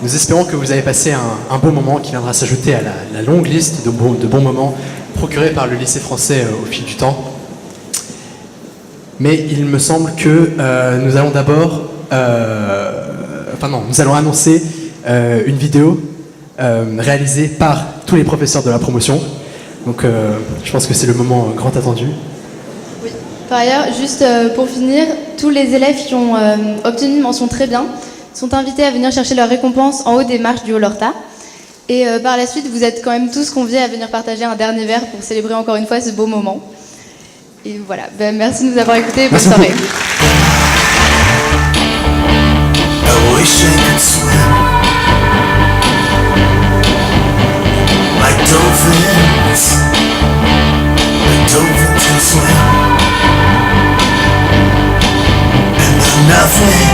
Nous espérons que vous avez passé un beau moment qui viendra s'ajouter à la longue liste de bons moments procurés par le lycée français au fil du temps. Mais il me semble que nous allons d'abord... nous allons annoncer une vidéo réalisée par tous les professeurs de la promotion. Donc je pense que c'est le moment grand attendu. Oui. Par ailleurs, juste pour finir, tous les élèves qui ont obtenu une mention très bien sont invités à venir chercher leur récompense en haut des marches du Hall Horta. Et par la suite, vous êtes quand même tous conviés à venir partager un dernier verre pour célébrer encore une fois ce beau moment. Et voilà, merci de nous avoir écoutés. Bonne soirée. I wish I could swim like dolphins. The dolphins can swim, and there's nothing